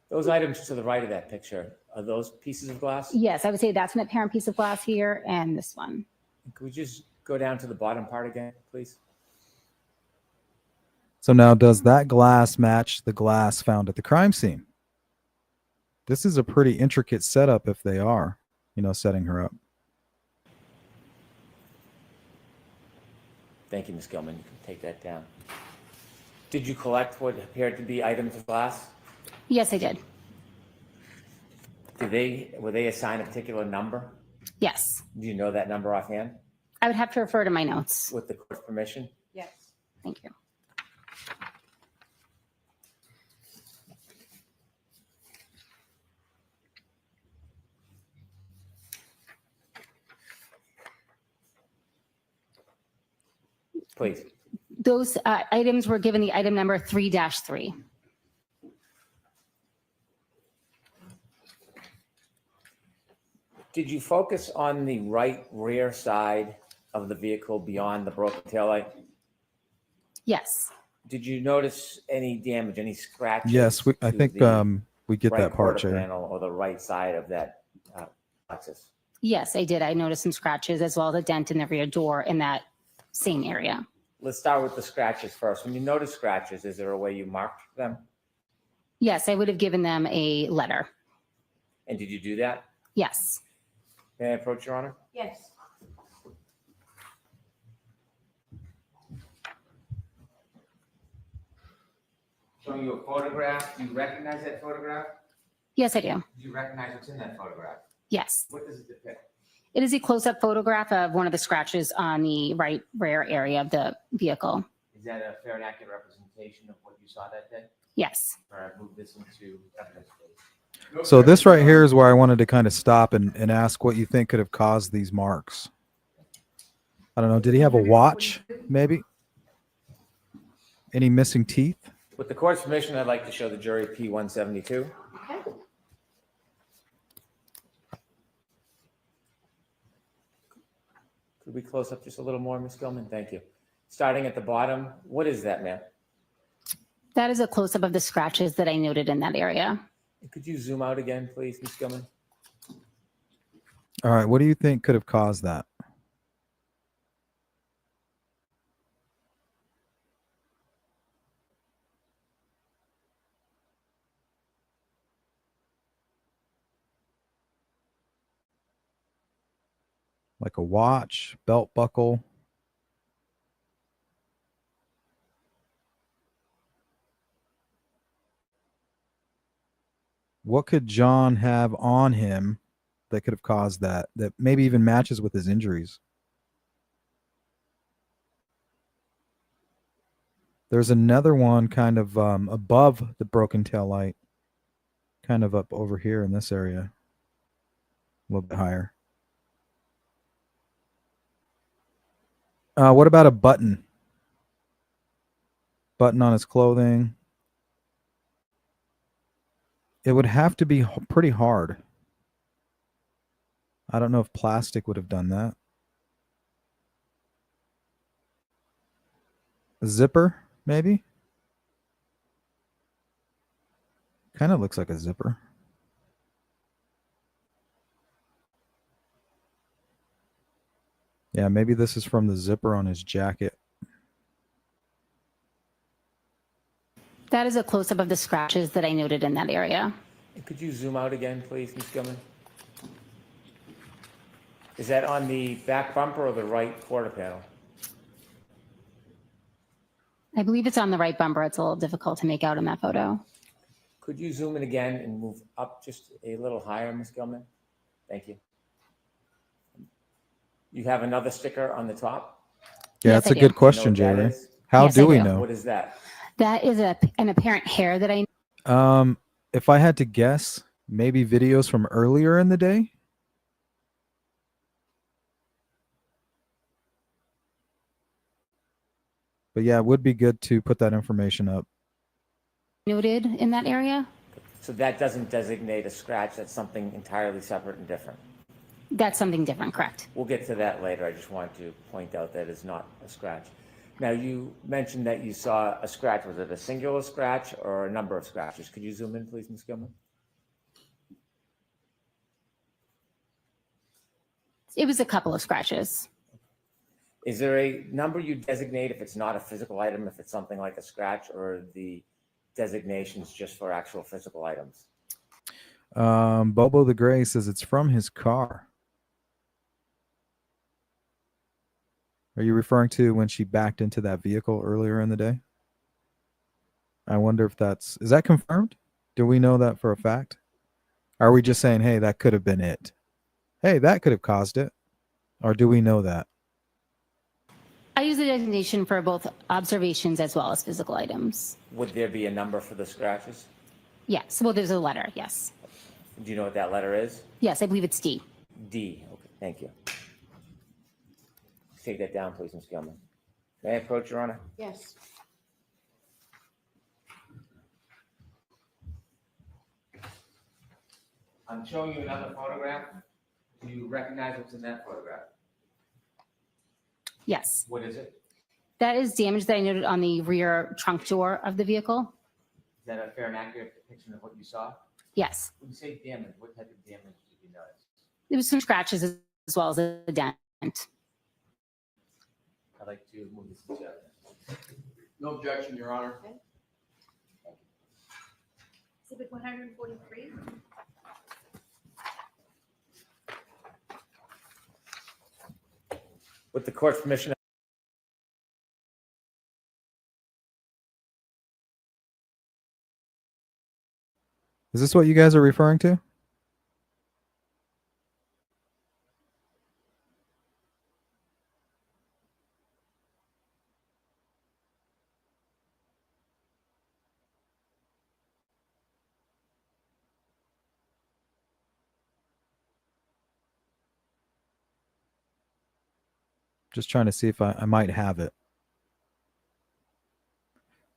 Those items to the right of that picture, are those pieces of glass? Yes, I would say that's an apparent piece of glass here, and this one. Could we just go down to the bottom part again, please? So now, does that glass match the glass found at the crime scene? This is a pretty intricate setup if they are, setting her up. Thank you, Ms. Gilman. You can take that down. Did you collect what appeared to be items of glass? Yes, I did. Were they assigned a particular number? Yes. Do you know that number offhand? I would have to refer to my notes. With the court's permission? Yes. Thank you. Please. Those items were given the item number 3-3. Did you focus on the right rear side of the vehicle beyond the broken taillight? Yes. Did you notice any damage, any scratches? Yes, I think we get right that part, quarter Chair. panel or the right side of that Lexus? Yes, I did. I noticed some scratches as well as a dent in the rear door in that same area. Let's start with the scratches first. When you notice scratches, is there a way you marked them? Yes, I would have given them a letter. And did you do that? Yes. May I approach, Your Honor? Yes. Showing you a photograph. Do you recognize that photograph? Yes, I do. Do you recognize what's in that photograph? Yes. What does it depict? It is a close-up photograph of one of the scratches on the right rear area of the vehicle. Is that a fair and accurate representation of what you saw that day? Yes. All right, move this into evidence, please. So this right here is where I wanted to kind of stop and ask what you think could have caused these marks. I don't know. Did he have a watch, maybe? Any missing teeth? With the court's permission, I'd like to show the jury P-172. Okay. Could we close up just a little more, Ms. Gilman? Thank you. Starting at the bottom, what is that, ma'am? That is a close-up of the scratches that I noted in that area. Could you zoom out again, please, Ms. Gilman? All right. What do you think could have caused that? Like a watch, belt buckle. What could John have on him that could have caused that maybe even matches with his injuries? There's another one kind of above the broken tail light, kind of up over here in this area, a little bit higher. What about a button? Button on his clothing. It would have to be pretty hard. I don't know if plastic would have done that. A zipper, maybe? Kind of looks like a zipper. Yeah, maybe this is from the zipper on his jacket. That is a close-up of the scratches that I noted in that area. Could you zoom out again, please, Ms. Gilman? Is that on the back bumper or the right quarter panel? I believe it's on the right bumper. It's a little difficult to make out in that photo. Could you zoom in again and move up just a little higher, Ms. Gilman? Thank you. You have another sticker on the top? Yeah, Yes, that's I a do. good question, Do you know what Jerry. that is? How Yes, do I we do. know? What is that? That is an apparent hair that I If I had to guess, maybe videos from earlier in the day. But yeah, it would be good to put that information up. noted in that area. So that doesn't designate a scratch. That's something entirely separate and different. That's something different, correct? We'll get to that later. I just want to point out that it's not a scratch. Now, you mentioned that you saw a scratch. Was it a singular scratch or a number of scratches? Could you zoom in, please, Ms. Gilman? It was a couple of scratches. Is there a number you designate if it's not a physical item, if it's something like a scratch, or the designations just for actual physical items? Bobo the Gray says it's from his car. Are you referring to when she backed into that vehicle earlier in the day? I wonder if is that confirmed? Do we know that for a fact? Are we just saying, hey, that could have been it? Hey, that could have caused it. Or do we know that? I use the designation for both observations as well as physical items. Would there be a number for the scratches? Yes, well, there's a letter, yes. Do you know what that letter is? Yes, I believe it's D. D. Okay, thank you. Take that down, please, Ms. Gilman. May I approach, Your Honor? Yes. I'm showing you another photograph. Do you recognize what's in that photograph? Yes, What is it? that is damage that I noted on the rear trunk door of the vehicle. Is that a fair and accurate depiction of what you saw? Yes, When you say damage, what type of damage did you notice? there was some scratches as well as a dent. I'd like to move this to evidence. No objection, Your Honor. Exhibit 143. With the court's permission, Is this what you guys are referring to? Just trying to see if I might have it.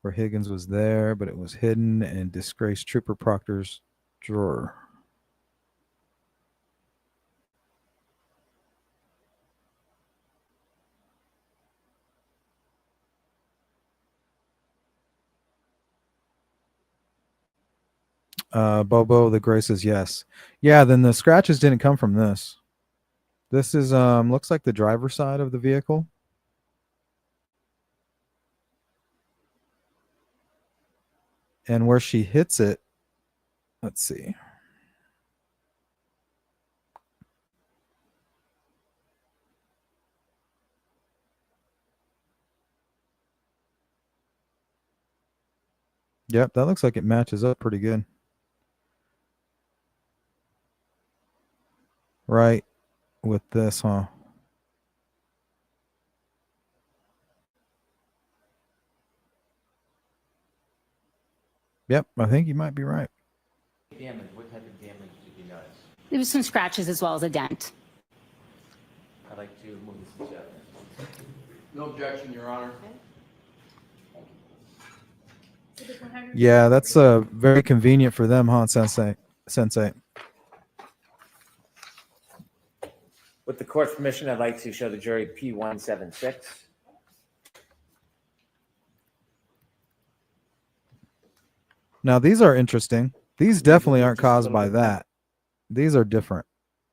where Higgins was there, but it was hidden in disgraced Trooper Proctor's drawer. Bobo the Gray says yes. Yeah, then the scratches didn't come from this. This is looks like the driver's side of the vehicle. And where she hits it, let's see. Yep, that looks like it matches up pretty good. Right with this, huh? Yep, I think you might be right. Damage, what type of damage did you notice? There was some scratches as well as a dent. I'd like to move this to evidence. No objection, Your Honor. Exhibit 100. Yeah, that's very convenient for them, huh, Sensei? With the court's permission, I'd like to show the jury P176. Now these are interesting. These definitely aren't Just a caused little by bit that. These are different.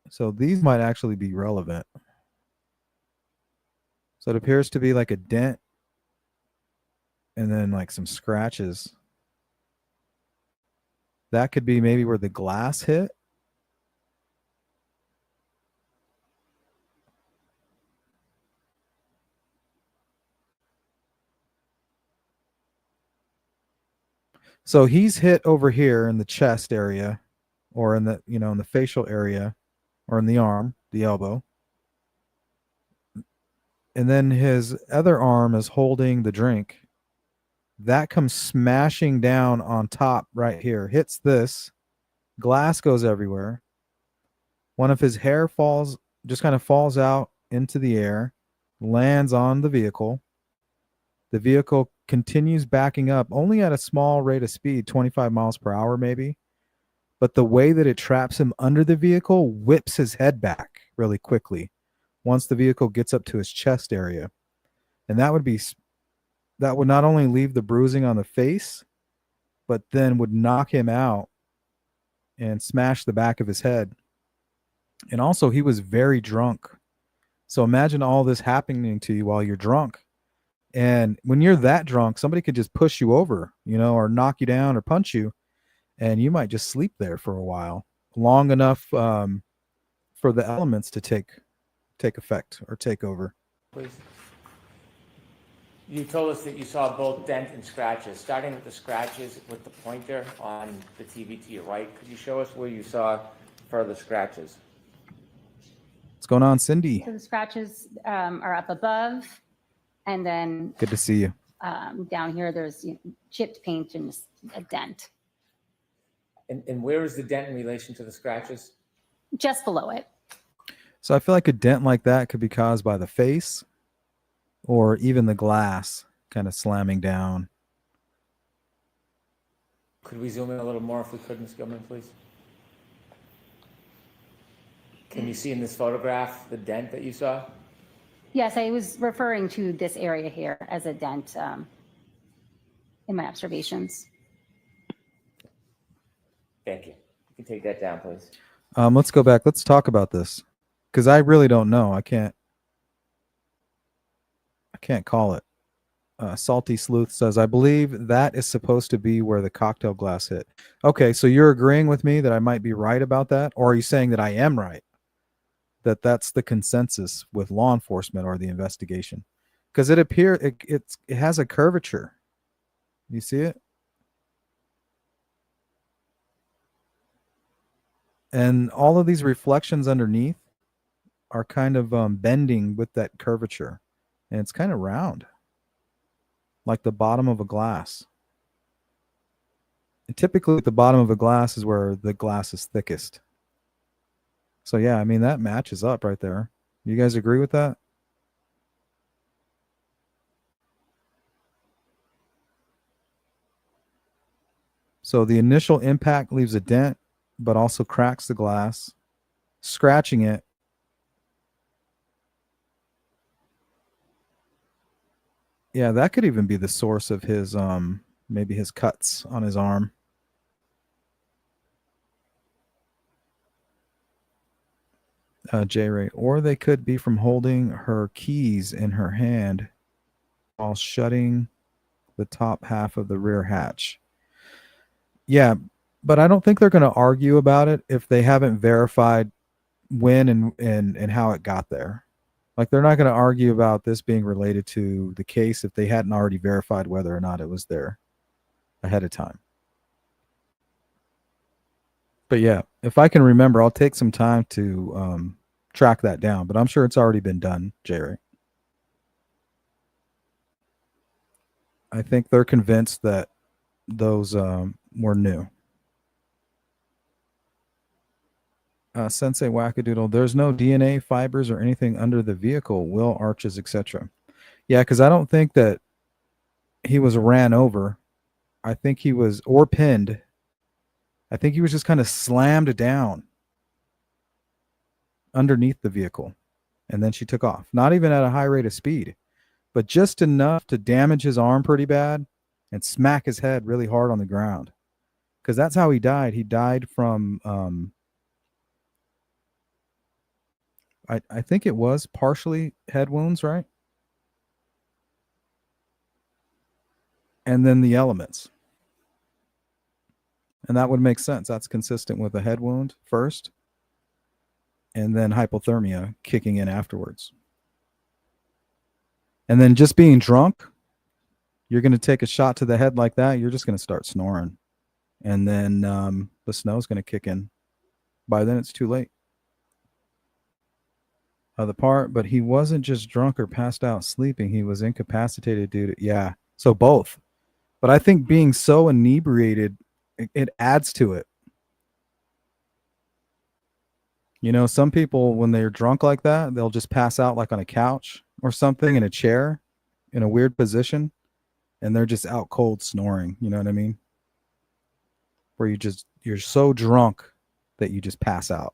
So these might actually be relevant. So it appears to be like a dent and then like some scratches. That could be maybe where the glass hit. So he's hit over here in the chest area or in the, you know, in the facial area or in the arm, the elbow. And then his other arm is holding the drink. That comes smashing down on top right here, hits this. Glass goes everywhere. One of his hair falls, just kind of falls out into the air, lands on the vehicle. The vehicle continues backing up only at a small rate of speed, 25 miles per hour maybe. But the way that it traps him under the vehicle whips his head back really quickly once the vehicle gets up to his chest area. And that would not only leave the bruising on the face, but then would knock him out and smash the back of his head. And also he was very drunk. So imagine all this happening to you while you're drunk. And when you're that drunk, somebody could just push you over, you know, or knock you down or punch you, and you might just sleep there for a while, long enough for the elements to take effect or take over. Please. You told us that you saw both dent and scratches. Starting with the scratches with the pointer on the TV to your right, could you show us where you saw further scratches? What's going on, Cindy? So the scratches are up above, and then Good to see you. down here there's chipped paint and a dent And where is the dent in relation to the scratches? just below it. So I feel like a dent like that could be caused by the face or even the glass kind of slamming down. Could we zoom in a little more if we could, Ms. Gilman, please? Can you see in this photograph the dent that you saw? Yes, I was referring to this area here as a dent in my observations. Thank you. You can take that down, please. Let's go back. Let's talk about this because I really don't know. I can't call it. Salty Sleuth says, I believe that is supposed to be where the cocktail glass hit. Okay, so you're agreeing with me that I might be right about that? Or are you saying that I am right? That that's the consensus with law enforcement or the investigation? Because it appears it has a curvature. You see it? And all of these reflections underneath are kind of bending with that curvature. And it's kind of round, like the bottom of a glass. And typically, the bottom of a glass is where the glass is thickest. So, yeah, I mean, that matches up right there. You guys agree with that? So the initial impact leaves a dent, but also cracks the glass, scratching it. Yeah, that could even be the source of his maybe his cuts on his arm. J-Ray, or they could be from holding her keys in her hand while shutting the top half of the rear hatch. Yeah, but I don't think they're going to argue about it if they haven't verified when and how it got there. Like, they're not going to argue about this being related to the case if they hadn't already verified whether or not it was there ahead of time. But yeah, if I can remember, I'll take some time to track that down, but I'm sure it's already been done, Jerry. I think they're convinced that those were new. Sensei Wackadoodle, there's no DNA fibers or anything under the vehicle, wheel arches, etc. Yeah, because I don't think that he was ran over. I think he was, or pinned. I think he was just kind of slammed down underneath the vehicle, and then she took off. Not even at a high rate of speed, but just enough to damage his arm pretty bad and smack his head really hard on the ground. Because that's how he died. He died from, I think it was partially head wounds, right? And then the elements. And that would make sense. That's consistent with a head wound first, and then hypothermia kicking in afterwards. And then just being drunk, you're going to take a shot to the head like that, you're just going to start snoring. And then the snow's going to kick in. By then, it's too late. But he wasn't just drunk or passed out sleeping. He was incapacitated due to, yeah. So both. But I think being so inebriated, it adds to it. You know, some people, when they're drunk like that, they'll just pass out like on a couch or something, in a chair, in a weird position, and they're just out cold snoring. You know what I mean? Where you're so drunk that you just pass out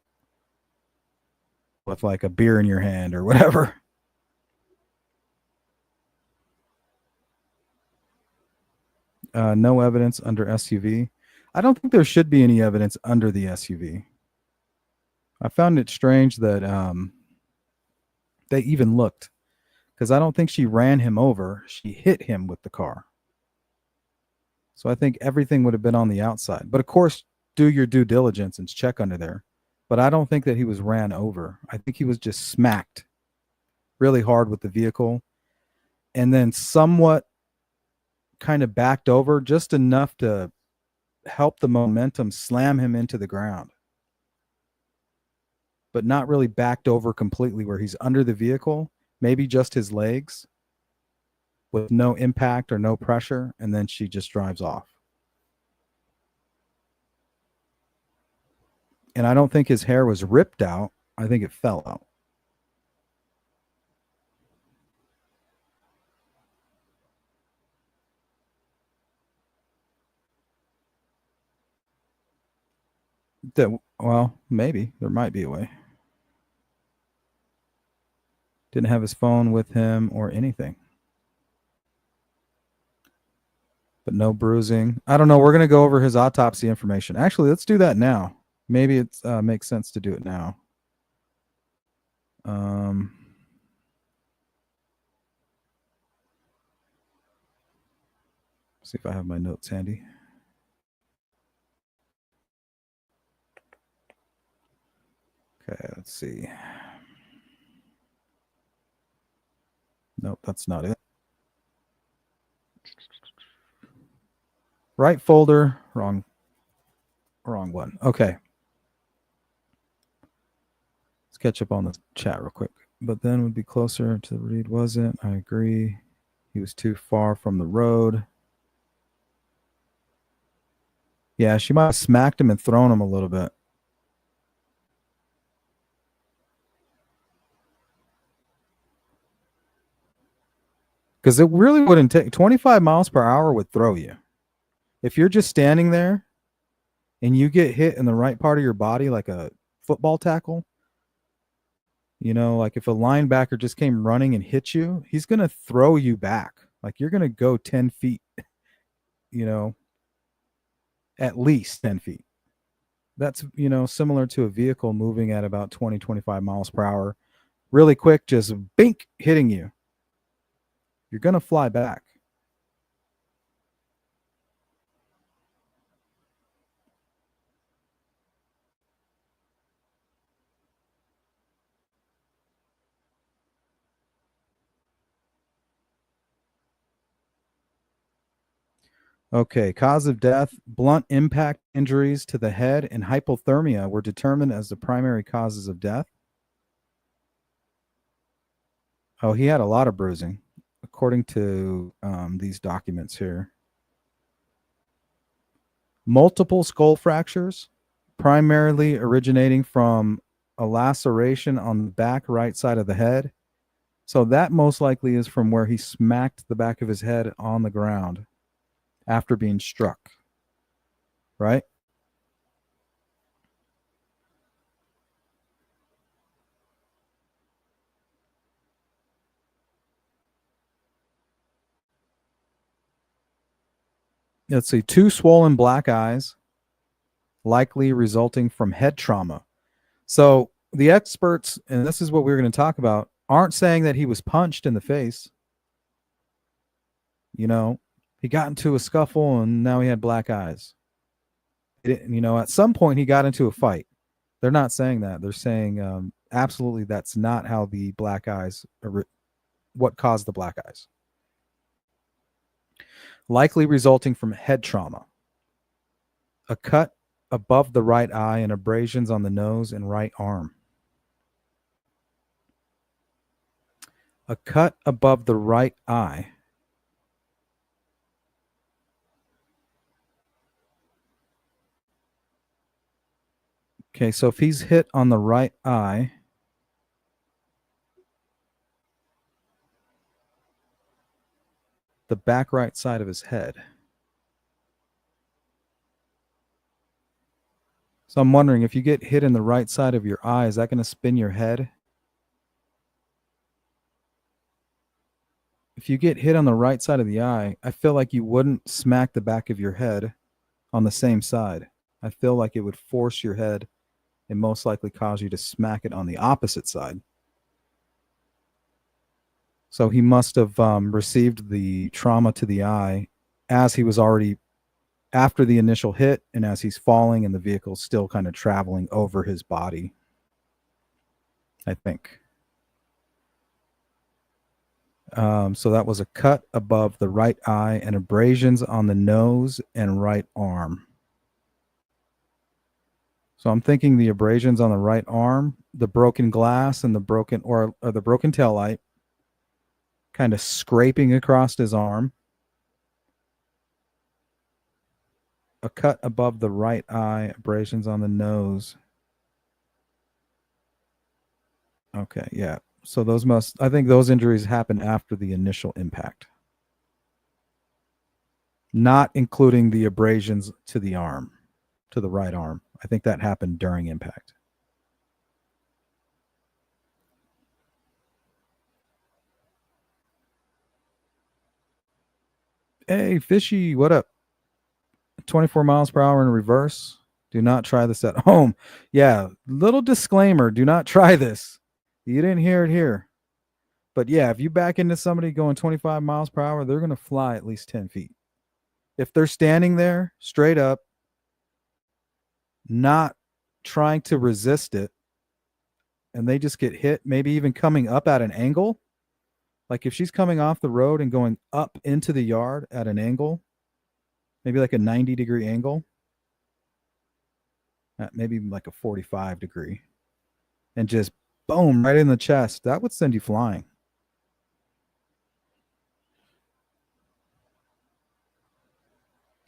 with like a beer in your hand or whatever. No evidence under SUV. I don't think there should be any evidence under the SUV. I found it strange that they even looked, because I don't think she ran him over. She hit him with the car. So I think everything would have been on the outside. But of course, do your due diligence and check under there. But I don't think that he was ran over. I think he was just smacked really hard with the vehicle, and then somewhat kind of backed over just enough to help the momentum slam him into the ground, but not really backed over completely where he's under the vehicle, maybe just his legs with no impact or no pressure, and then she just drives off. And I don't think his hair was ripped out. I think it fell out. Well, maybe there might be a way. Didn't have his phone with him or anything. But no bruising. I don't know. We're going to go over his autopsy information. Actually, let's do that now. Maybe it makes sense to do it now. See if I have my notes handy. Okay, let's see. Nope, that's not it. Right folder, wrong one. Okay. Let's catch up on the chat real quick. But then would be closer to the read, wasn't? I agree. He was too far from the road. Yeah, she might have smacked him and thrown him a little bit. Because it really wouldn't take 25 miles per hour would throw you. If you're just standing there and you get hit in the right part of your body like a football tackle, you know, like if a linebacker just came running and hit you, he's going to throw you back. Like you're going to go 10 feet, you know, at least 10 feet. That's, you know, similar to a vehicle moving at about 20, 25 miles per hour, really quick, just bink hitting you. You're going to fly back. Okay, cause of death, blunt impact injuries to the head and hypothermia were determined as the primary causes of death. Oh, he had a lot of bruising, according to these documents here. Multiple skull fractures, primarily originating from a laceration on the back right side of the head. So that most likely is from where he smacked the back of his head on the ground after being struck, right? Let's see, 2 swollen black eyes, likely resulting from head trauma. So the experts, and this is what we're going to talk about, aren't saying that he was punched in the face. You know, he got into a scuffle and now he had black eyes. You know, at some point he got into a fight. They're not saying that. They're saying absolutely that's not how the black eyes, what caused the black eyes. Likely resulting from head trauma. A cut above the right eye and abrasions on the nose and right arm. A cut above the right eye. Okay, so if he's hit on the right eye, the back right side of his head. So I'm wondering, if you get hit in the right side of your eye, is that going to spin your head? If you get hit on the right side of the eye, I feel like you wouldn't smack the back of your head on the same side. I feel like it would force your head and most likely cause you to smack it on the opposite side. So he must have received the trauma to the eye as he was already after the initial hit and as he's falling and the vehicle's still kind of traveling over his body, I think. So that was a cut above the right eye and abrasions on the nose and right arm. So I'm thinking the abrasions on the right arm, the broken glass and the broken or the broken taillight kind of scraping across his arm. A cut above the right eye, abrasions on the nose. Okay, yeah. So I think those injuries happen after the initial impact. Not including the abrasions to the arm, to the right arm. I think that happened during impact. Hey, Fishy, what up? 24 miles per hour in reverse. Do not try this at home. Yeah, little disclaimer, do not try this. You didn't hear it here. But yeah, if you back into somebody going 25 miles per hour, they're going to fly at least 10 feet. If they're standing there straight up, not trying to resist it, and they just get hit, maybe even coming up at an angle, like if she's coming off the road and going up into the yard at an angle, maybe like a 90-degree angle, maybe like a 45-degree, and just boom, right in the chest, that would send you flying.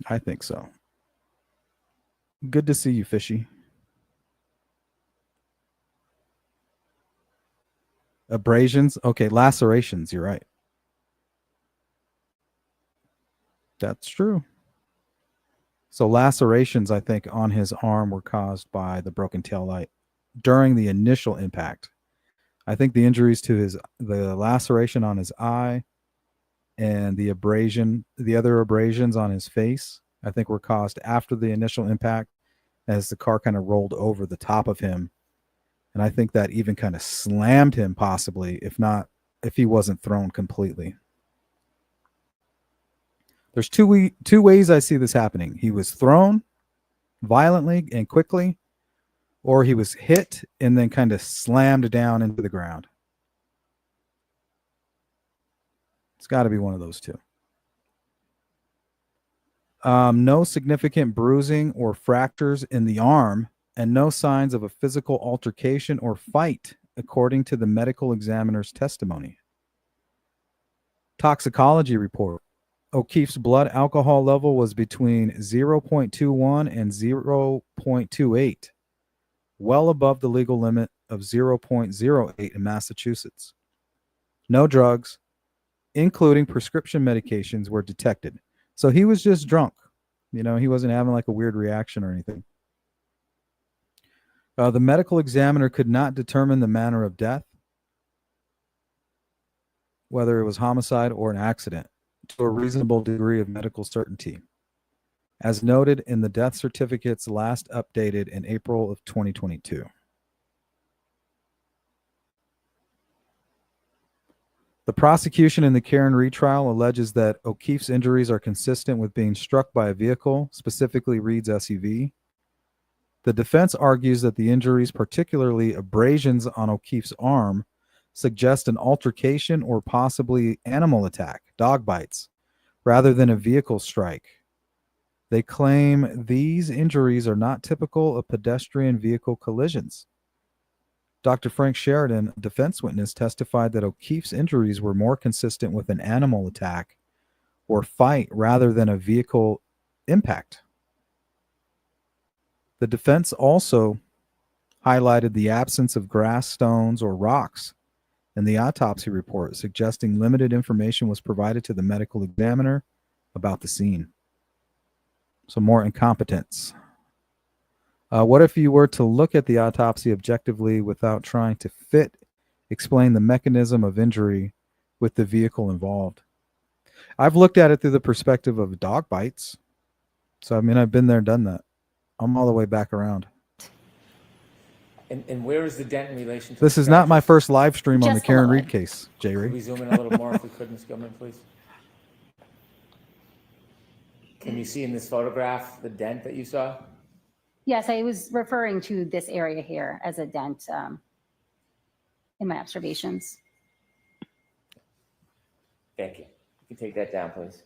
I think so. Good to see you, Fishy. Abrasions. Okay, lacerations. You're right. That's true. So lacerations, I think, on his arm were caused by the broken tail light during the initial impact. I think the injuries to the laceration on his eye and the other abrasions on his face, I think were caused after the initial impact as the car kind of rolled over the top of him. And I think that even kind of slammed him possibly, if he wasn't thrown completely. There's two ways I see this happening. He was thrown violently and quickly, or he was hit and then kind of slammed down into the ground. It's got to be one of those two. No significant bruising or fractures in the arm, and no signs of a physical altercation or fight, according to the medical examiner's testimony. Toxicology report. O'Keefe's blood alcohol level was between 0.21 and 0.28, well above the legal limit of 0.08 in Massachusetts. No drugs, including prescription medications, were detected. So he was just drunk. You know, he wasn't having like a weird reaction or anything. The medical examiner could not determine the manner of death, whether it was homicide or an accident, to a reasonable degree of medical certainty, as noted in the death certificates last updated in April of 2022. The prosecution in the Karen retrial alleges that O'Keefe's injuries are consistent with being struck by a vehicle, specifically Reed's SUV. The defense argues that the injuries, particularly abrasions on O'Keefe's arm, suggest an altercation or possibly animal attack, dog bites, rather than a vehicle strike. They claim these injuries are not typical of pedestrian vehicle collisions. Dr. Frank Sheridan, a defense witness, testified that O'Keefe's injuries were more consistent with an animal attack or fight rather than a vehicle impact. The defense also highlighted the absence of grass, stones, or rocks in the autopsy report, suggesting limited information was provided to the medical examiner about the scene. So more incompetence. What if you were to look at the autopsy objectively without trying to explain the mechanism of injury with the vehicle involved? I've looked at it through the perspective of dog bites. So, I mean, I've been there, done that. I'm all the way back around. And where is the dent in relation to This the is not my scratches? first live stream on the Just Karen below Reed it. case, Could we J-Ray. zoom in a little more if we could, Ms. Gilman, please? Can you see in this photograph the dent that you saw? Yes, I was referring to this area here as a dent in my observations. Thank you. You can take that down, please.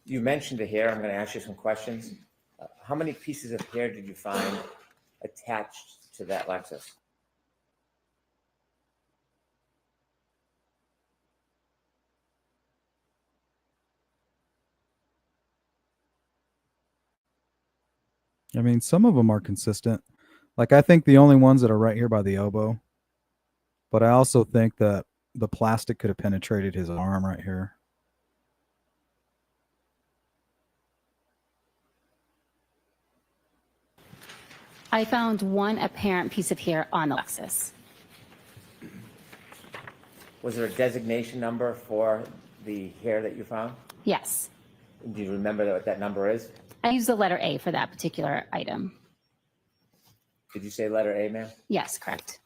You mentioned the hair. I'm going to ask you some questions. How many pieces of hair did you find attached to that Lexus? I mean, some of them are consistent. Like, I think the only ones that are right here by the elbow. But I also think that the plastic could have penetrated his arm right here. I found one apparent piece of hair on the Lexus. Was there a designation number for the hair that you found? Yes. Do you remember what that number is? I used the letter A for that particular item. Did you say letter A, ma'am? Yes, correct.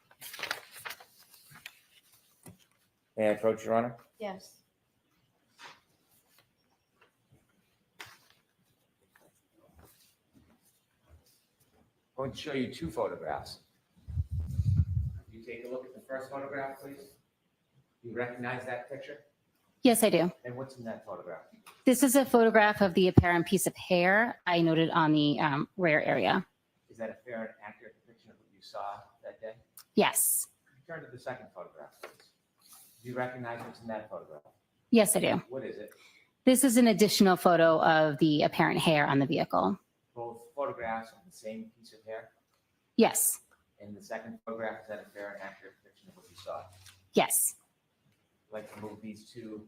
May I approach, Your Honor? Yes. I'm going to show you two photographs. You take a look at the first photograph, please. You recognize that picture? Yes, I do. And what's in that photograph? This is a photograph of the apparent piece of hair I noted on the rear area. Is that a fair and accurate depiction of what you saw that day? Yes. Turn to the second photograph, please. Do you recognize what's in that photograph? Yes, I do. What is it? This is an additional photo of the apparent hair on the vehicle. Both photographs of the same piece of hair? Yes. And the second photograph, is that a fair and accurate depiction of what you saw? Yes. like to move these two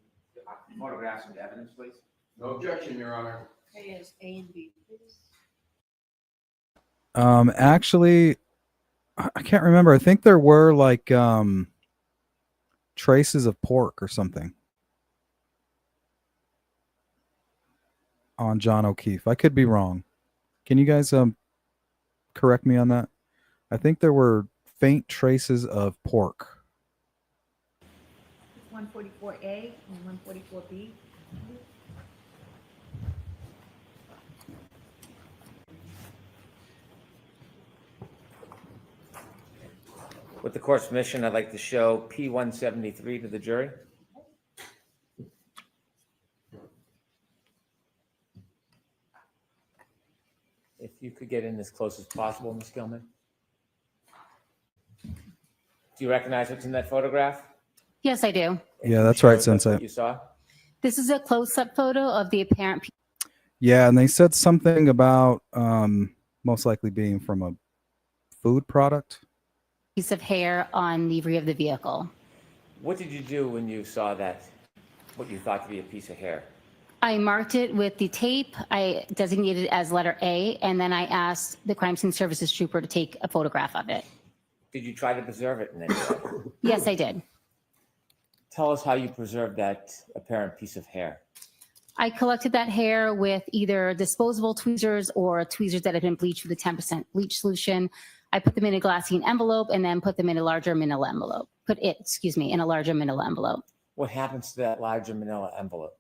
photographs into evidence, please? No objection, Your Honor. Okay, is A and B, please. Actually, I can't remember. I think there were like traces of pork or something on John O'Keefe. I could be wrong. Can you guys correct me on that? I think there were faint traces of pork. 144A and 144B. With the court's permission, I'd like to show P173 to the jury. If you could get in as close as possible, Ms. Gilman. Do you recognize what's in that photograph? Yes, I do. Yeah, that's right, Sensei. What you saw? This is a close-up photo of the apparent Yeah, and they said something about most likely being from a food product. piece of hair on the rear of the vehicle. What did you do when you saw that, what you thought to be a piece of hair? I marked it with the tape. I designated it as letter A, and then I asked the crime scene services trooper to take a photograph of it. Did you try to preserve it in any way? Yes, I did. Tell us how you preserved that apparent piece of hair. I collected that hair with either disposable tweezers or tweezers that had been bleached with a 10% bleach solution. I put them in a glassine envelope and then put them in a larger manila envelope. In a larger manila envelope. What happens to that larger manila envelope?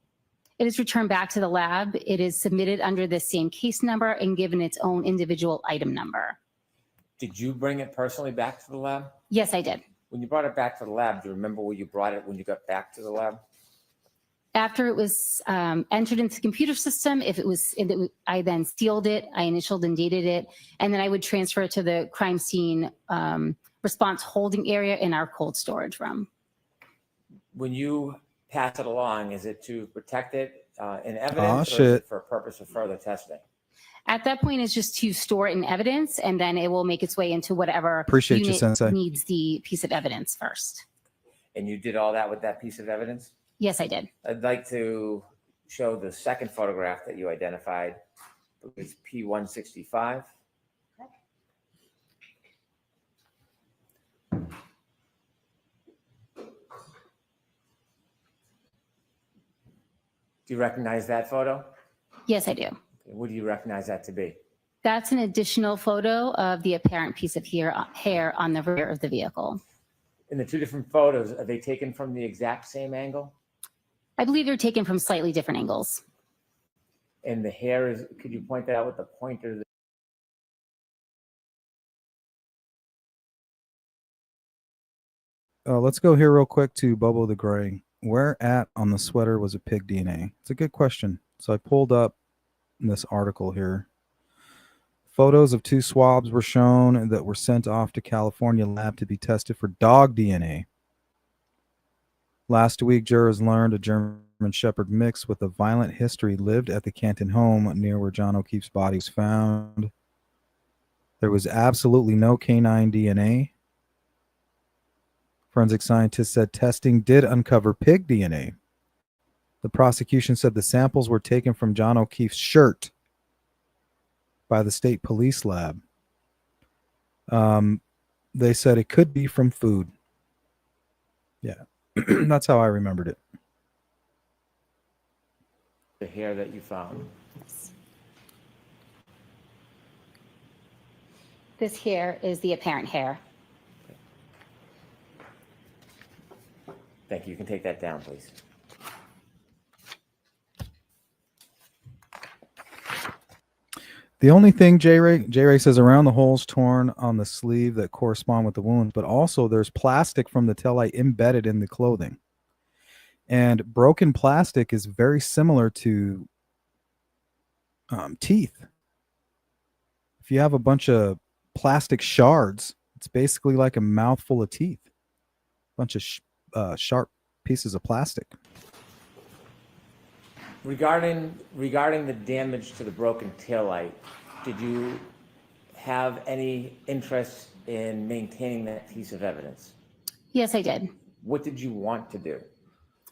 It is returned back to the lab. It is submitted under the same case number and given its own individual item number. Did you bring it personally back to the lab? Yes, I did. When you brought it back to the lab, do you remember where you brought it when you got back to the lab? After it was entered into the computer system, I then sealed it, I initialed and dated it, and then I would transfer it to the crime scene response holding area in our cold storage room. When you pass it along, is it to protect it in evidence or is shit. it for a purpose of further testing? At that point, it's just to store it in evidence, and then it will make its way into whatever Appreciate you, unit Sensei. needs the piece of evidence first. And you did all that with that piece of evidence? Yes, I did. I'd like to show the second photograph that you identified. It's P165. Do you recognize that photo? Yes, I do. What do you recognize that to be? That's an additional photo of the apparent piece of hair on the rear of the vehicle. In the two different photos, are they taken from the exact same angle? I believe they're taken from slightly different angles. And the hair is, could you point that out with the pointer? Let's go here real quick to Bobo the Gray. Where at on the sweater was a pig DNA? It's a good question. So I pulled up this article here. Photos of 2 swabs were shown that were sent off to California lab to be tested for dog DNA. Last week, jurors learned a German Shepherd mix with a violent history lived at the Canton home near where John O'Keefe's body was found. There was absolutely no canine DNA. Forensic scientists said testing did uncover pig DNA. The prosecution said the samples were taken from John O'Keefe's shirt by the state police lab. They said it could be from food. Yeah, that's how I remembered it. The hair that you found. This hair is the apparent hair. Thank you. You can take that down, please. The only thing J-Ray says around the holes torn on the sleeve that correspond with the wounds, but also there's plastic from the taillight embedded in the clothing. And broken plastic is very similar to teeth. If you have a bunch of plastic shards, it's basically like a mouthful of teeth. A bunch of sharp pieces of plastic. Regarding the damage to the broken taillight, did you have any interest in maintaining that piece of evidence? Yes, I did. What did you want to do?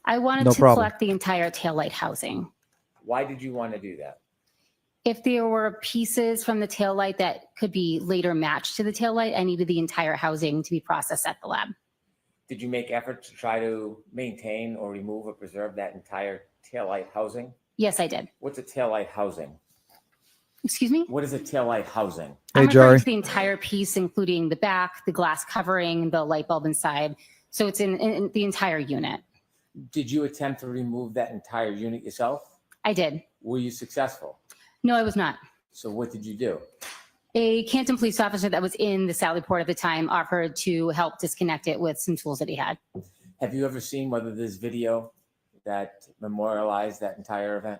I wanted No to problem. collect the entire taillight housing. Why did you want to do that? If there were pieces from the taillight that could be later matched to the taillight, I needed the entire housing to be processed at the lab. Did you make efforts to try to maintain or remove or preserve that entire taillight housing? Yes, I did. What's a taillight housing? Excuse me? What is a taillight housing? Hey, I'm referring Jari. to the entire piece, including the back, the glass covering, the light bulb inside. So it's in the entire unit. Did you attempt to remove that entire unit yourself? I did. Were you successful? No, I was not. So what did you do? A Canton police officer that was in the Sally Port at the time offered to help disconnect it with some tools that he had. Have you ever seen whether there's video that memorialized that entire event?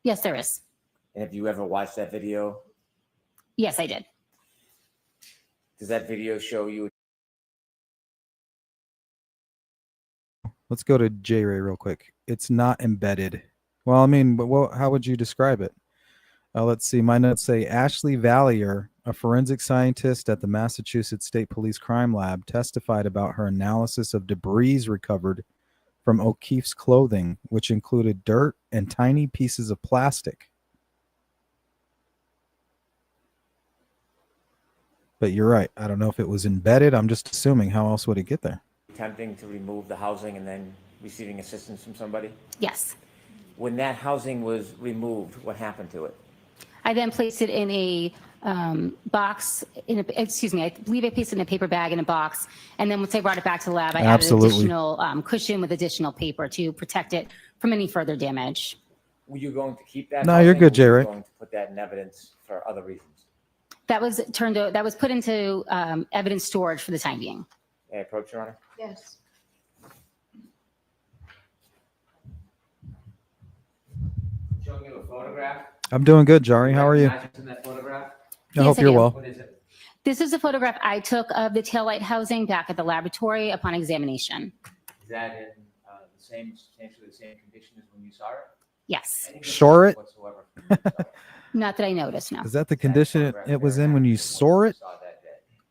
Yes, there is. And have you ever watched that video? Yes, I did. Does that video show you? Let's go to J-Ray real quick. It's not embedded. Well, I mean, but how would you describe it? Let's see. My notes say Ashley Valier, a forensic scientist at the Massachusetts State Police Crime Lab, testified about her analysis of debris recovered from O'Keefe's clothing, which included dirt and tiny pieces of plastic. But you're right. I don't know if it was embedded. I'm just assuming. How else would it get there? Attempting to remove the housing and then receiving assistance from somebody? Yes. When that housing was removed, what happened to it? I then placed it in a box, I believe I placed it in a paper bag in a box. And then once I brought it back to the lab, I Absolutely. added additional cushion with additional paper to protect it from any further damage. Were you going to keep that? No, housing, you're good, or were you Jerry. Going to put that in evidence for other reasons? That was put into evidence storage for the time being. May I approach, Your Honor? Yes. Showing you a photograph. I'm doing good, Jari. How are you? In that photograph? I hope I you're do. well. What is it? This is a photograph I took of the taillight housing back at the laboratory upon examination. Is that in substantially the same condition as when you saw it? Yes. Saw it? Whatsoever. Not that I noticed, no. Is that the condition it was in when you saw it? Saw that day.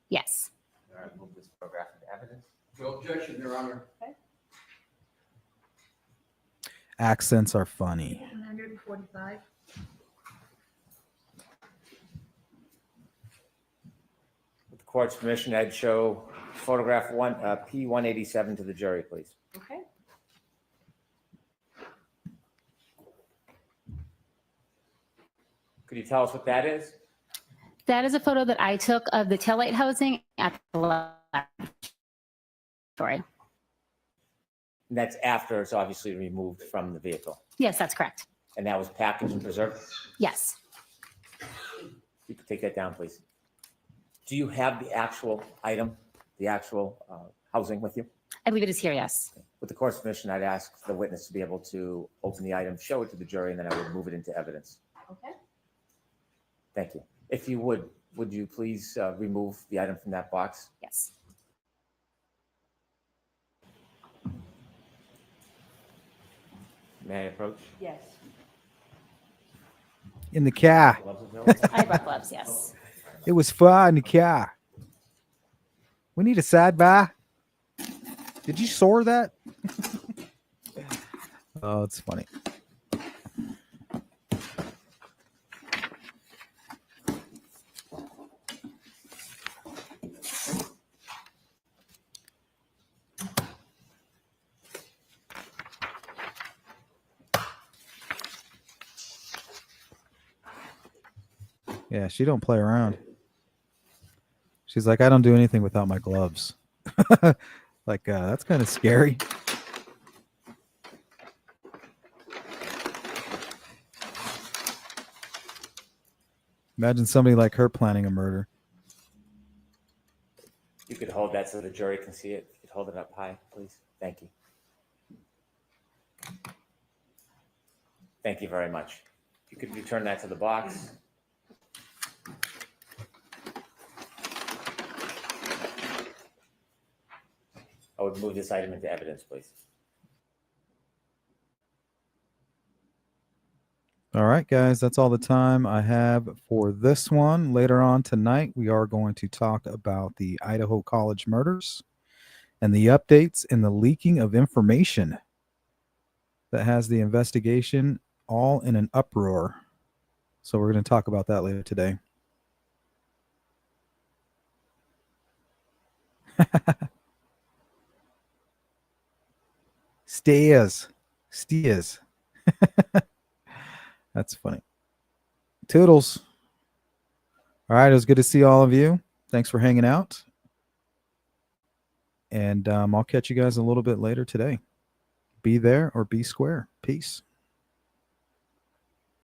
Yes. All right, move this photograph into evidence. No objection, Your Honor. Accents are funny. 145. With the court's permission, I'd show photograph P187 to the jury, please. Okay. Could you tell us what that is? That is a photo that I took of the taillight housing at the laboratory. And that's after it's obviously removed from the vehicle. Yes, that's correct. And that was packaged and preserved? Yes. You could take that down, please. Do you have the actual item, the actual housing with you? I believe it is here, yes. With the court's permission, I'd ask the witness to be able to open the item, show it to the jury, and then I would move it into evidence. Okay. Thank you. If you would you please remove the item from that box? Yes. May I approach? Yes. In the car. Gloves available? I brought gloves, yes. It was fun in the car. We need a sidebar. Did you soar that? Oh, it's funny. Yeah, she don't play around. She's like, I don't do anything without my gloves. Like, that's kind of scary. Imagine somebody like her planning a murder. You could hold that so the jury can see it. You could hold it up high, please. Thank you. Thank you very much. If you could return that to the box. I would move this item into evidence, please. All right, guys, that's all the time I have for this one. Later on tonight, we are going to talk about the Idaho College murders and the updates in the leaking of information. that has the investigation all in an uproar. So we're going to talk about that later today. Stairs. That's funny. Toodles. All right, it was good to see all of you. Thanks for hanging out. And I'll catch you guys a little bit later today. Be there or be square. Peace.